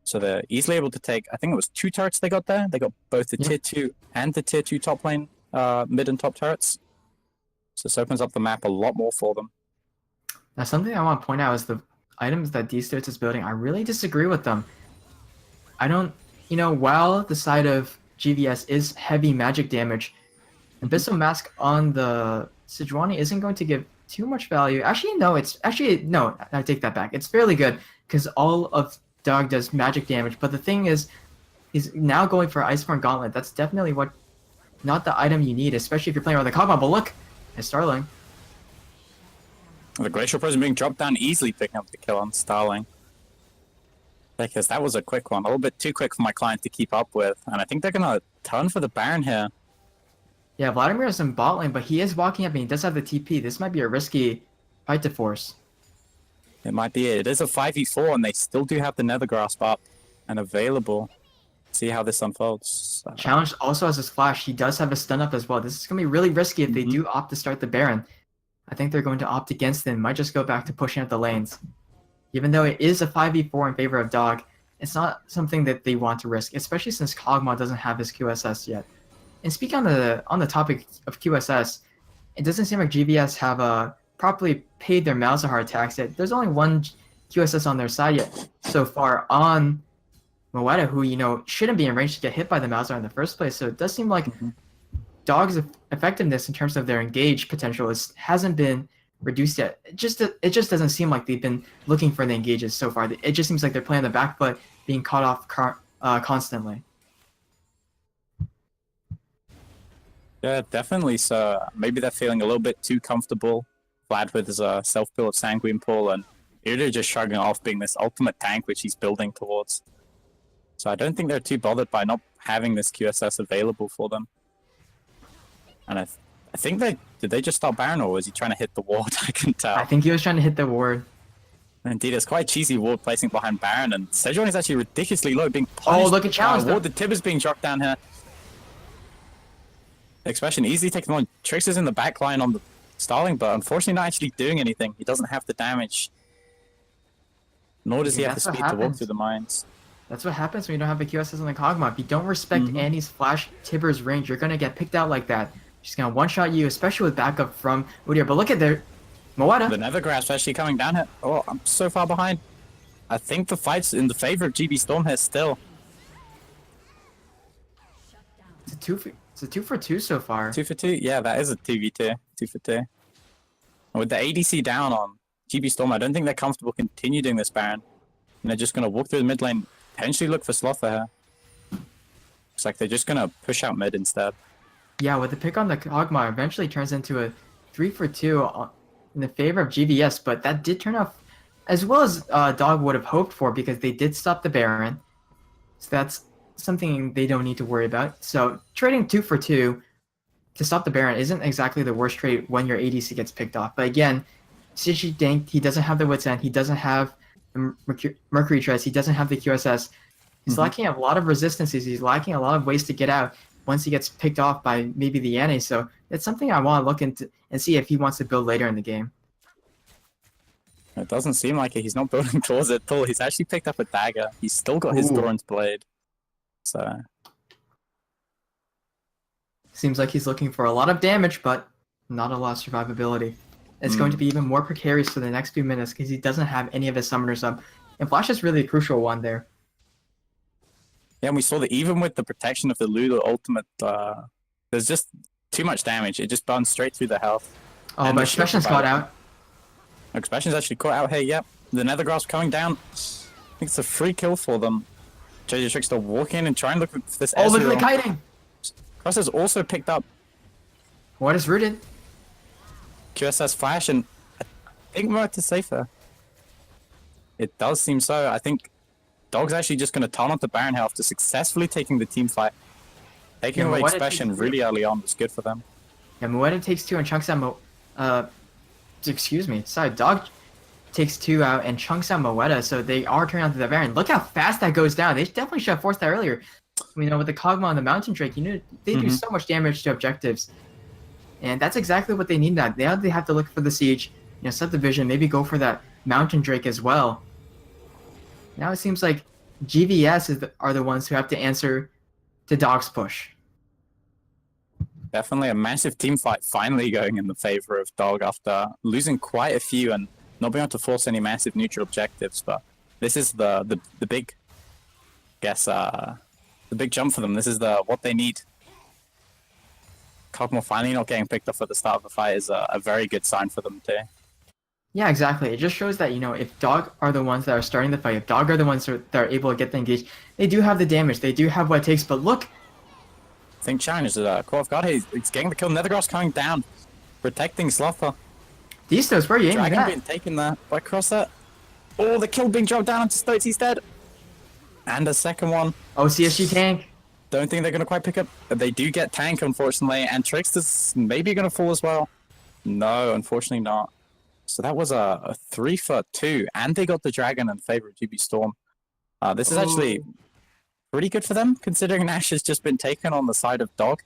So they're easily able to take, I think it was 2 turrets they got there. They got both the tier 2 and the tier 2 top lane, mid and top turrets. So this opens up the map a lot more for them. Now, something I want to point out is the items that D-Stoats is building. I really disagree with them. I don't, while the side of GVS is heavy magic damage, Abyssal Mask on the Sejuani isn't going to give too much value. Actually, no, I take that back. It's fairly good because all of Dog does magic damage. But the thing is, he's now going for Iceborne Gauntlet. That's definitely not the item you need, especially if you're playing with the Kog'Maw. But look, it's Starling. The Glacial Prison being dropped down, easily picking up the kill on Starling. Because that was a quick one. A little bit too quick for my client to keep up with. And I think they're going to turn for the Baron here. Yeah, Vladimir is in bot lane, but he is walking up and he does have the TP. This might be a risky fight to force. It might be it. It is a 5v4, and they still do have the Nether Grasp up and available. See how this unfolds. Challenge also has his flash. He does have a stun up as well. This is going to be really risky if they do opt to start the Baron. I think they're going to opt against it. Might just go back to pushing up the lanes. Even though it is a 5v4 in favor of Dog, it's not something that they want to risk, especially since Kog'Maw doesn't have his QSS yet. And speaking on the topic of QSS, it doesn't seem like GVS have properly paid their Malzahar attacks yet. There's only one QSS on their side yet so far on Moeta, who shouldn't be in range to get hit by the Malzahar in the first place. So it does seem like Dog's effectiveness in terms of their engage potential hasn't been reduced yet. It just doesn't seem like they've been looking for the engages so far. It just seems like they're playing the back foot, being caught off constantly. Yeah, definitely. So maybe they're feeling a little bit too comfortable. Vlad with his self-build of Sanguine Pool, and Udo just shrugging off being this ultimate tank which he's building towards. So I don't think they're too bothered by not having this QSS available for them. And I think did they just start Baron, or was he trying to hit the ward? I can tell. I think he was trying to hit the ward. Indeed, it's quite cheesy ward placing behind Baron, and Sejuani is actually ridiculously low, being punished. Oh, look at challenge ward. The tib is being dropped down here. Expression easily taken on. Trix is in the back line on the Starling, but unfortunately not actually doing anything. He doesn't have the damage. Nor does he have the speed to walk through the mines. That's what happens when you don't have a QSS on the Kog'Maw. If you don't respect Annie's flash Tibber's range, you're gonna get picked out like that. She's gonna one-shot you, especially with backup from Udyr. But look at their Moeta. The Nether Grasp actually coming down here. Oh, I'm so far behind. I think the fight's in the favor of GB Storm here still. It's a 2 for 2 so far. 2 for 2? Yeah, that is a 2v2. 2 for 2. And with the ADC down on GB Storm, I don't think they're comfortable continue doing this Baron. And they're just going to walk through the mid lane, potentially look for Slother here. Looks like they're just going to push out mid instead. Yeah, with the pick on the Kog'Maw, eventually turns into a 3 for 2 in the favor of GVS, but that did turn off as well as Dog would have hoped for, because they did stop the Baron. So that's something they don't need to worry about. So trading 2 for 2 to stop the Baron isn't exactly the worst trade when your ADC gets picked off. But again, Siege danked, he doesn't have the Wits End, he doesn't have the Mercury Treads, he doesn't have the QSS. He's lacking a lot of resistances, he's lacking a lot of ways to get out once he gets picked off by maybe the Yanni. So it's something I want to look into and see if he wants to build later in the game. It doesn't seem like it. He's not building towards it at all. He's actually picked up a dagger. He's still got his Doran's Blade. So seems like he's looking for a lot of damage, but not a lot of survivability. It's going to be even more precarious for the next few minutes because he doesn't have any of his summoners up. And Flash is really a crucial one there. Yeah, and we saw that even with the protection of the Lulu ultimate, there's just too much damage. It just burns straight through the health. Oh, but Expression's got out. Expression's actually caught out here, yep. The Nether Grasp coming down. I think it's a free kill for them. JJ Trickster walk in and try and look for this. Oh, look at the kiting! Cross has also picked up What is rooted? QSS Flash, and I think Mert is safer. It does seem so. I think Dog's actually just going to turn on to Baron here after successfully taking the team fight. Taking away Expression really early on was good for them. Yeah, Moeta takes 2 and chunks out Dog takes 2 out and chunks out Moeta, so they are turning on to the Baron. Look how fast that goes down. They definitely should have forced that earlier. You know, with the Kog'Maw and the Mountain Drake, you know, they do so much damage to objectives. And that's exactly what they need now. They have to look for the Siege, you know, Subdivision, maybe go for that Mountain Drake as well. Now it seems like GVS are the ones who have to answer to Dog's push. Definitely a massive team fight finally going in the favor of Dog after losing quite a few and not being able to force any massive neutral objectives. But this is the big, the big jump for them. This is what they need. Kog'Maw finally not getting picked up at the start of the fight is a very good sign for them too. Yeah, exactly. It just shows that, you know, if Dog are the ones that are starting the fight, if Dog are the ones that are able to get the engage, they do have the damage, they do have what it takes, but look! I think Challenge is Core of God. He's getting the kill. Nethergrass coming down, protecting Slother. Distos, where are you aiming Dragon at? being taken there by Crosser. Oh, the kill being dropped down onto Stoats, he's dead. And a second one. Oh, CSG tank. Don't think they're going to quite pick up. They do get tank, unfortunately, and Trickster's maybe going to fall as well. No, unfortunately not. So that was a 3 for 2, and they got the Dragon in favor of GB Storm. This is actually pretty good for them, considering Nash has just been taken on the side of Dog.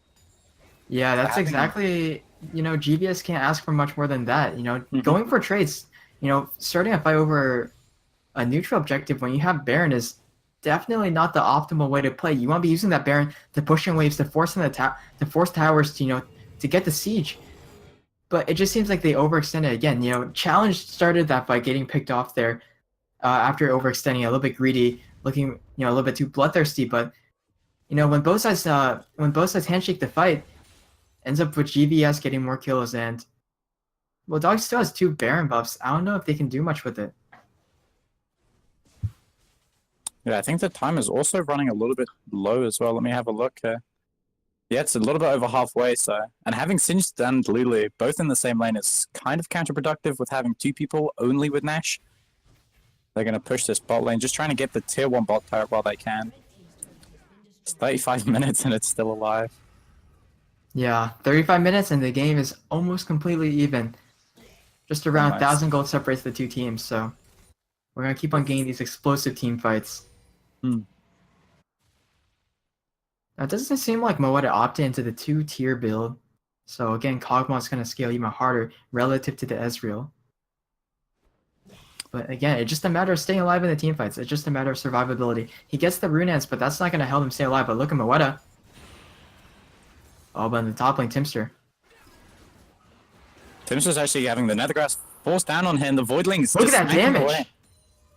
Yeah, that's exactly, you know, GVS can't ask for much more than that. You know, going for trades, you know, starting a fight over a neutral objective when you have Baron is definitely not the optimal way to play. You want to be using that Baron to push in waves, to force in to force towers, to, you know, to get the siege. But it just seems like they overextended again. You know, Challenge started that by getting picked off there after overextending, a little bit greedy, looking, you know, a little bit too bloodthirsty. But you know, when both sides handshake the fight, ends up with GVS getting more kills, and well, Dog still has 2 Baron buffs. I don't know if they can do much with it. Yeah, I think the time is also running a little bit low as well. Let me have a look here. Yeah, it's a little bit over halfway, so... And having Singed and Lulu both in the same lane is kind of counterproductive with having 2 people only with Nash. They're going to push this bot lane, just trying to get the tier 1 bot turret while they can. It's 35 minutes and it's still alive. Yeah, 35 minutes and the game is almost completely even. Just around Nice. 1,000 gold separates the two teams, so we're going to keep on getting these explosive team fights. Hmm. Now, it doesn't seem like bo1 opted into the 2-tier build. So again, Kog'Maw's going to scale even harder relative to the Ezreal. But again, it's just a matter of staying alive in the team fights. It's just a matter of survivability. He gets the Runettes, but that's not going to help him stay alive. But look at bo1. Oh, but in the top lane, Timster. Timster's actually having the Nethergrass forced down on him. The Voidling's Look just at that smacking damage! away.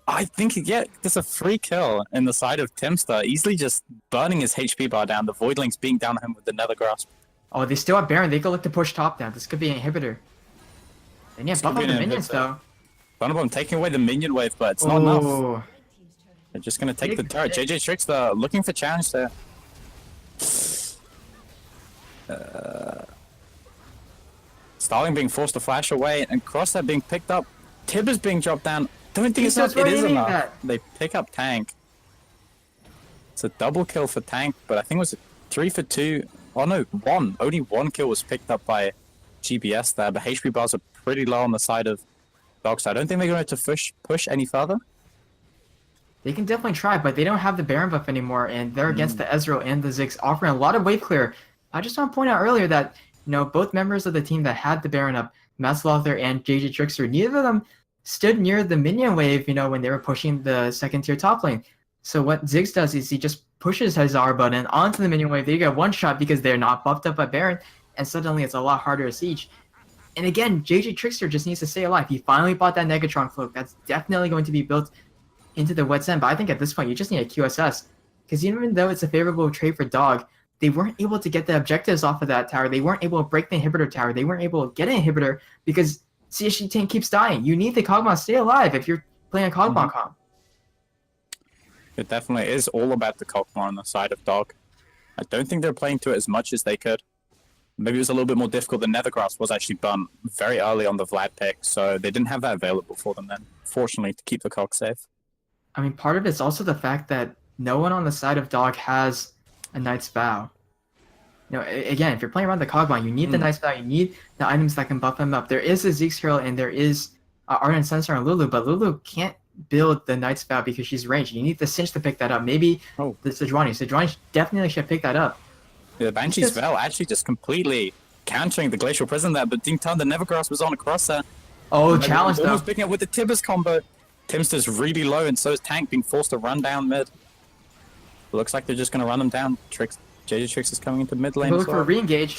I think he gets a free kill in the side of Timster, easily just burning his HP bar down. The Voidling's being down on him with the Nethergrasp. Oh, they still have Baron. They could look to push top now. This could be an inhibitor. And yeah, buff up the minions though. One taking away the minion wave, but it's not enough. Oh, They're just going to take the turret. JJ Trickster looking for challenge there. Starling being forced to flash away, and Crosshair being picked up. Tibber's being dropped down. Don't think That's it what is I mean enough. that. They pick up Tank. It's a double kill for Tank, but I think it was 3 for 2. Oh no, 1. Only 1 kill was picked up by GBS there, but HP bars are pretty low on the side of Dog, so I don't think they're going to push any further. they can definitely try, but they don't have the Baron buff anymore, and they're against the Ezreal and the Ziggs, offering a lot of wave clear. I just want to point out earlier that both members of the team that had the Baron up, Maslaughter and JJ Trickster, neither of them stood near the minion wave, when they were pushing the second tier top lane. So what Ziggs does is he just pushes his R button onto the minion wave. They get one shot because they're not buffed up by Baron, and suddenly it's a lot harder to siege. And again, JJ Trickster just needs to stay alive. He finally bought that Negatron cloak. That's definitely going to be built into the Wet Zen, but I think at this point you just need a QSS. Because even though it's a favorable trade for Dog, they weren't able to get the objectives off of that tower. They weren't able to break the inhibitor tower. They weren't able to get an inhibitor because CSG tank keeps dying. You need the Kog'Maw to stay alive if you're playing a Kog'Maw comp. It definitely is all about the Kog'Maw on the side of Dog. I don't think they're playing to it as much as they could. Maybe it was a little bit more difficult. The Nethergrass was actually burnt very early on the Vlad pick, so they didn't have that available for them then, fortunately, to keep the Kog safe. I mean, part of it's also the fact that no one on the side of Dog has a Knight's Vow. Again, if you're playing around the Kog'Maw, you need the Knight's Vow, you need the items that can buff him up. There is a Zeke's Hero and there is Ardent Sensor on Lulu, but Lulu can't build the Knight's Vow because she's ranged. You need the Cinch to pick that up. Maybe the Sejuani. Sejuani definitely should pick that up. Yeah, the Banshee's Veil actually just completely countering the Glacial Prison there, but Ding Ton, the Nevergrass was on across there. Oh, challenge though. Almost picking up with the Tibbers combo. Timster's really low, and so is Tank being forced to run down mid. Looks like they're just going to run them down. JJ Trix is coming into mid lane. Look for a re-engage.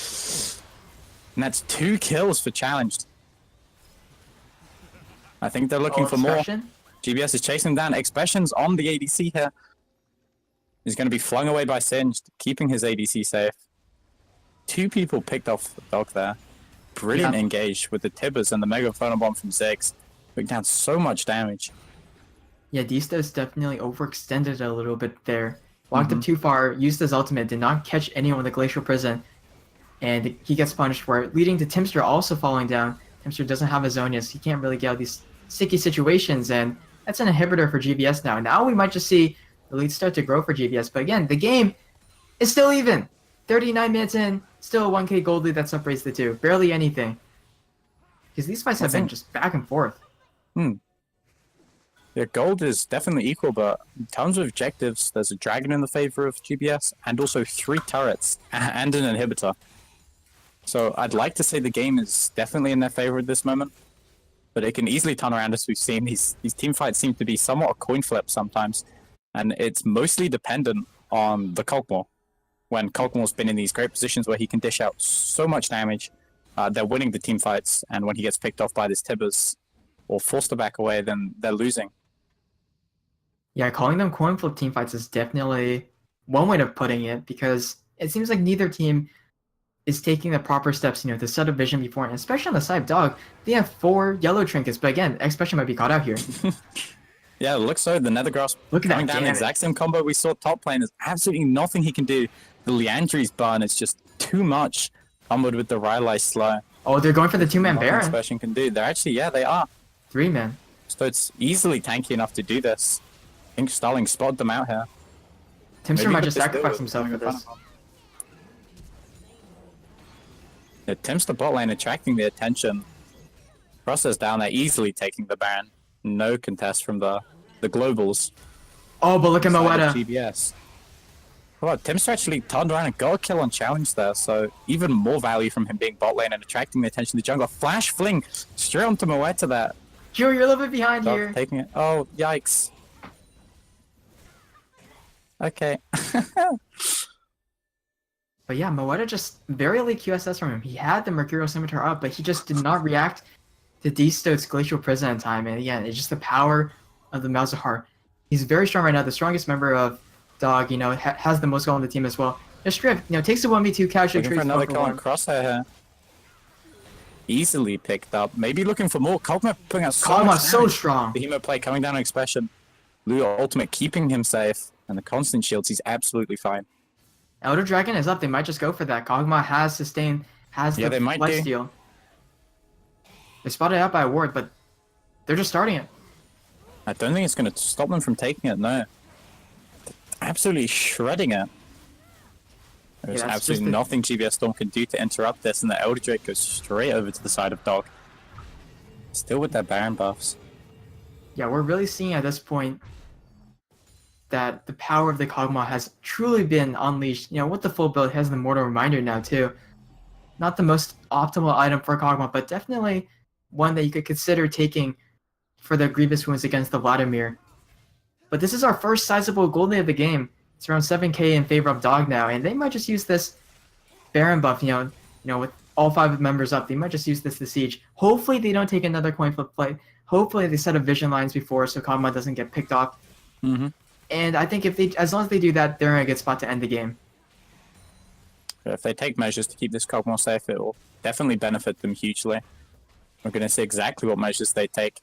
And that's 2 kills for challenged. I think they're looking for more. GBS is chasing down. Expressions on the ADC here. He's going to be flung away by Singed, keeping his ADC safe. 2 people picked off the Dog there. Brilliant engage with the Tibbers and the Mega Phonobomb from Ziggs. Putting down so much damage. Yeah, Dista's definitely overextended a little bit there. Walked up too far, used his ultimate, did not catch anyone with the Glacial Prison. And he gets punished for it, leading to Timster also falling down. Timster doesn't have a Zonius. He can't really get out of these sticky situations, and that's an inhibitor for GBS now. Now we might just see the lead start to grow for GBS. But again, the game is still even. 39 minutes in, still a 1k gold lead that separates the two. Barely anything. Because these fights have been just back and forth. Yeah, gold is definitely equal, but in terms of objectives, there's a dragon in the favor of GBS, and also 3 turrets and an inhibitor. So I'd like to say the game is definitely in their favor at this moment, but it can easily turn around, as we've seen. These team fights seem to be somewhat a coin flip sometimes, and it's mostly dependent on the Kog'Maw. When Kog'Maw's been in these great positions where he can dish out so much damage, they're winning the team fights, and when he gets picked off by this Tibbers or forced to back away, then they're losing. Yeah, calling them coin flip team fights is definitely one way of putting it, because it seems like neither team is taking the proper steps, to set a vision before, and especially on the side of Dog, they have 4 yellow trinkets, but again, Expression might be caught out here. Yeah, it looks so. The Nethergrass coming down the exact same combo we saw top lane. There's absolutely nothing he can do. The Leandry's burn is just too much, comboed with the Rylai slow. Oh, they're going for the 2-man Baron. Expression can do. They're actually, they are. 3-man. So it's easily tanky enough to do this. I think Starling spotted them out here. Timster Maybe might with just this sacrifice build, himself for coming in this. front of him. Yeah, Timster bot lane attracting the attention. Crosser's down there, easily taking the Baron. No contest from the globals. Oh, but look at Side of Moeta. GBS. Well, Timster actually turned around and got a kill on challenge there, so even more value from him being bot lane and attracting the attention of the jungler. Flash fling straight onto Moeta there. You're a little bit behind Dog here. taking it. Oh, yikes. Okay. But yeah, Moeta just very late QSS from him. He had the Mercurial Scimitar up, but he just did not react to D-Stoat's Glacial Prison in time. And again, it's just the power of the Malzahar. He's very strong right now, the strongest member of Dog, you know, has the most goal on the team as well. Just Drift, you know, takes the 1v2, casually Looking for trades another 4 for kill on 1. Crosshair here. Easily picked up. Maybe looking for more. Kog'Maw putting out so Kog'Maw's much so damage. strong. The Hemo play coming down on Expression. Lua ultimate keeping him safe. And the constant shields, he's absolutely fine. Elder Dragon is up. They might just go for that. Kog'Maw has sustained, has Yeah, the they might life do. steal. They spotted out by a ward, but they're just starting it. I don't think it's going to stop them from taking it, no. Absolutely shredding it. There's that's absolutely just nothing GBS Storm can do to interrupt this, and the Elder Drake goes straight over to the side of Dog. Still with their Baron buffs. Yeah, we're really seeing at this point that the power of the Kog'Maw has truly been unleashed. You know, with the full build, he has the Mortal Reminder now too. Not the most optimal item for Kog'Maw, but definitely one that you could consider taking for the Grievous Wounds against the Vladimir. But this is our first sizable gold of the game. It's around 7k in favor of Dog now, and they might just use this Baron buff, you know, with all 5 members up, they might just use this to siege. Hopefully they don't take another coin flip play. Hopefully they set up vision lines before so Kog'Maw doesn't get picked off. Mm-hmm. And I think if they, as long as they do that, they're in a good spot to end the game. If they take measures to keep this Kog'Maw safe, it will definitely benefit them hugely. We're going to see exactly what measures they take.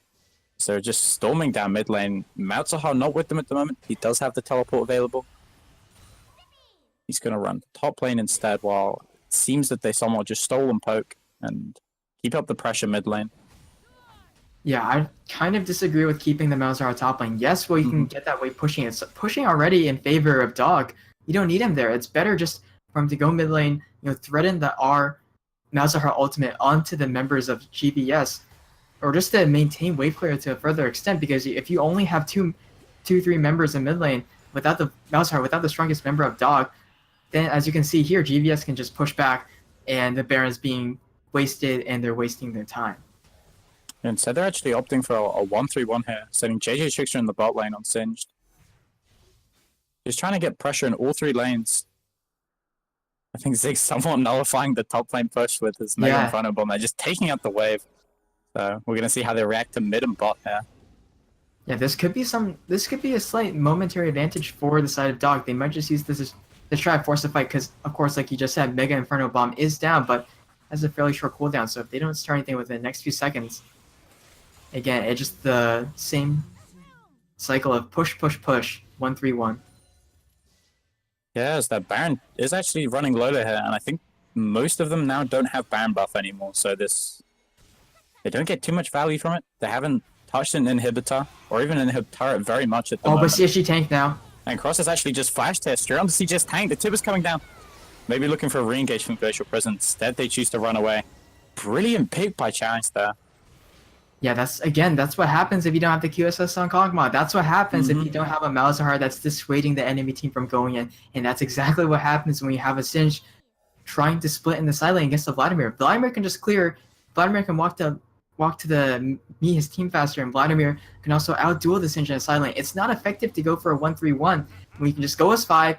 So they're just storming down mid lane. Malzahar not with them at the moment. He does have the teleport available. He's going to run top lane instead, while it seems that they somewhat just stole and poke and keep up the pressure mid lane. Yeah, I kind of disagree with keeping the Malzahar top lane. Yes, well, you can get that way pushing. It's pushing already in favor of Dog. You don't need him there. It's better just for him to go mid lane, you know, threaten the R Malzahar ultimate onto the members of GBS, or just to maintain wave clear to a further extent, because if you only have 3 members in mid lane without the Malzahar, without the strongest member of Dog, then as you can see here, GBS can just push back and the Baron's being wasted and they're wasting their time. Instead, they're actually opting for a 1-3-1 here, setting JJ Trickster in the bot lane on Singed. Just trying to get pressure in all 3 lanes. I think Zig's somewhat nullifying the top lane push with his Mega Inferno Bomb. They're just taking out the wave. So we're going to see how they react to mid and bot here. Yeah, this could be a slight momentary advantage for the side of Dog. They might just use this to try to force a fight, because of course, like you just said, Mega Inferno Bomb is down, but has a fairly short cooldown. So if they don't start anything within the next few seconds, again, it's just the same cycle of push, push, push, 1-3-1. Yeah, as that Baron is actually running Lola here, and I think most of them now don't have Baron buff anymore, so they don't get too much value from it. They haven't touched an inhibitor, or even an inhibitor very much at the moment. But CSG tank now. And Cross has actually just flashed here, straight on the CGS tank. The tip is coming down. Maybe looking for a re-engage from Glacial Prison. Instead, they choose to run away. Brilliant pick by Challenge there. Yeah, that's what happens if you don't have the QSS on Kog'Maw. That's what happens if you don't have a Malzahar that's dissuading the enemy team from going in. And that's exactly what happens when you have a Singe trying to split in the side lane against the Vladimir. Vladimir can just clear. Vladimir can walk to meet his team faster, and Vladimir can also outduel the Singe in the side lane. It's not effective to go for a 1-3-1 when you can just go as 5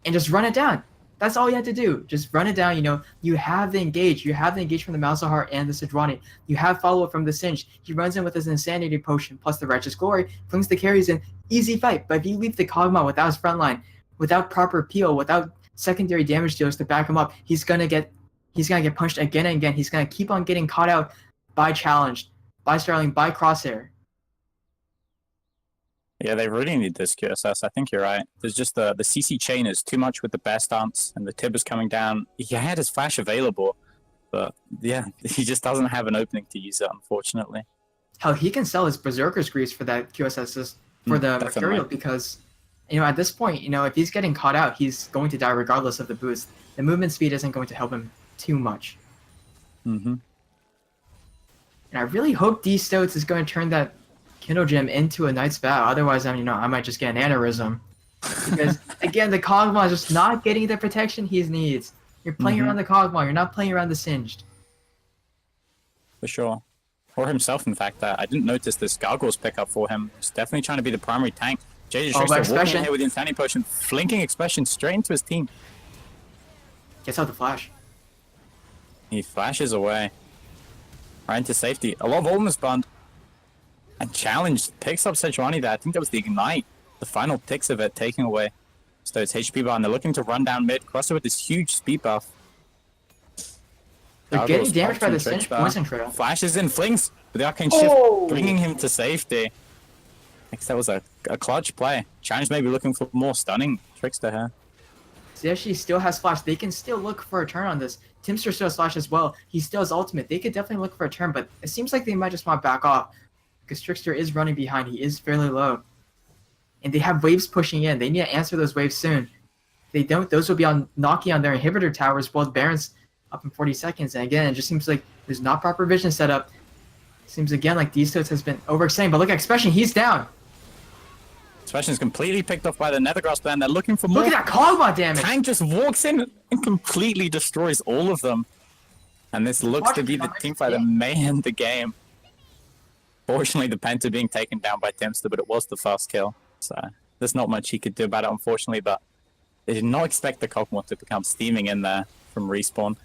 and just run it down. That's all you have to do. Just run it down. You know, you have the engage. You have the engage from the Malzahar and the Sejuani. You have follow-up from the Singe. He runs in with his Insanity Potion plus the Righteous Glory, flings the carries in. Easy fight. But if you leave the Kog'Maw without his frontline, without proper peel, without secondary damage dealers to back him up, he's gonna get punched again and again. He's gonna keep on getting caught out by Challenge, by Starling, by Crosshair. Yeah, they really need this QSS. I think you're right. There's just the CC chain is too much with the bear stance, and the Tib is coming down. He had his flash available, but yeah, he just doesn't have an opening to use it, unfortunately. hell, he can sell his Berserker's Grease for that QSS for the Definitely. Mercurial because, at this point, if he's getting caught out, he's going to die regardless of the boost. The movement speed isn't going to help him too much. Mm-hmm. And I really hope D Stoats is going to turn that Kindle Gem into a Knight's Vow. Otherwise, I might just get an aneurysm. Because, again, the Kog'Maw is just not getting the protection he needs. You're playing around the Kog'Maw. You're not playing around the Singed. For sure. Or himself, in fact. I didn't notice this Gargoyle's pickup for him. He's definitely trying to be the primary tank. JJ Trickster walking in here with the Insanity Potion, flinking Expression straight into his team. Gets out the flash. He flashes away. Right into safety. A lot of Almost Bond. And Challenge picks up Sejuani there. I think that was the Ignite. The final ticks of it taking away Stoat's HP bar. And they're looking to run down mid. Crosser with this huge speed buff. They're getting damaged by the Singe Poison Trail. Flashes in, flings with the Arcane Shift, bringing him to safety. I guess that was a clutch play. Challenge may be looking for more stunning Trickster here. She still has flash. They can still look for a turn on this. Timster still has flash as well. He still has ultimate. They could definitely look for a turn, but it seems like they might just want to back off because Trickster is running behind. He is fairly low. And they have waves pushing in. They need to answer those waves soon. If they don't, those will be on knocking on their inhibitor towers, both Barons up in 40 seconds. And again, it just seems like there's not proper vision set up. Seems again like D-Stoats has been overextending, but look at Expression, he's down. Expression is completely picked off by the Nethergrass band. They're looking for more. Look at that Kog'Maw damage! Tank just walks in and completely destroys all of them. And this looks to be the teamfight that may end the game. Fortunately, the Penta being taken down by Timster, but it was the first kill. So there's not much he could do about it, unfortunately, but they did not expect the Kog'Maw to become steaming in there from respawn.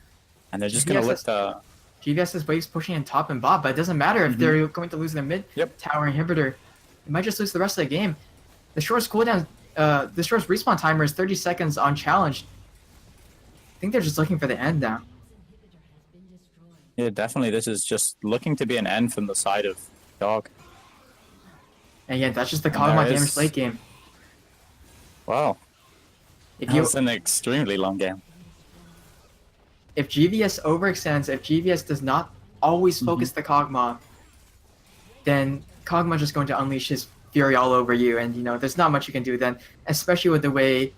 And they're just going to look to... GVS has waves pushing in top and bot, but it doesn't matter if they're going to lose their mid tower inhibitor. They might just lose the rest of the game. The shortest cooldown, the shortest respawn timer is 30 seconds on challenge. I think they're just looking for the end now. Yeah, definitely. This is just looking to be an end from the side of Dog. And yeah, that's just the Kog'Maw damage late game. Wow. If That was an extremely long game. If GVS overextends, if GVS does not always focus the Kog'Maw, then Kog'Maw just going to unleash his fury all over you, and there's not much you can do then, especially with the way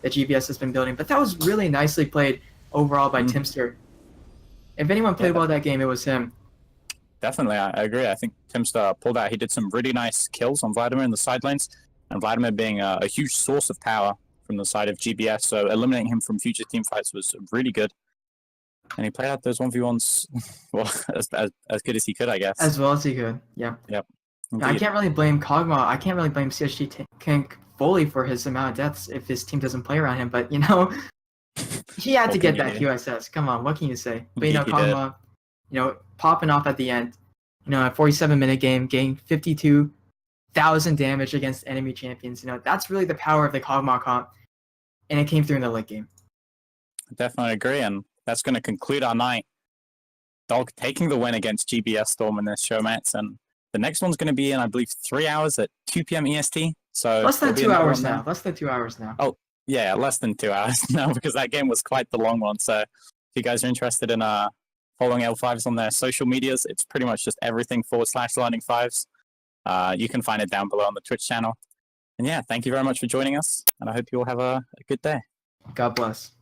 that GVS has been building. But that was really nicely played overall by Timster. If anyone played well that game, it was him. Definitely, I agree. I think Timster pulled out. He did some really nice kills on Vladimir in the side lanes, and Vladimir being a huge source of power from the side of GBS, so eliminating him from future team fights was really good. And he played out those 1v1s well, as good as he could, I guess. As well as he could, yeah. Yep. I can't really blame Kog'Maw. I can't really blame CSG Tank fully for his amount of deaths if his team doesn't play around him. But, he had to get that QSS. Come on, what can you say? But, Kog'Maw, popping off at the end. A 47-minute game, getting 52,000 damage against enemy champions. That's really the power of the Kog'Maw comp. And it came through in the late game. I definitely agree, and that's going to conclude our night. Dog taking the win against GBS Storm in this Showmatch, and the next one's going to be in, I believe, 3 hours at 2 p.m. EST. So less than 2 hours now. Less than 2 hours now. Oh, yeah, less than 2 hours now, because that game was quite the long one. So if you guys are interested in following L5s on their social medias, it's pretty much just everything /Lightning5s. You can find it down below on the Twitch channel. And yeah, thank you very much for joining us, and I hope you all have a good day. God bless.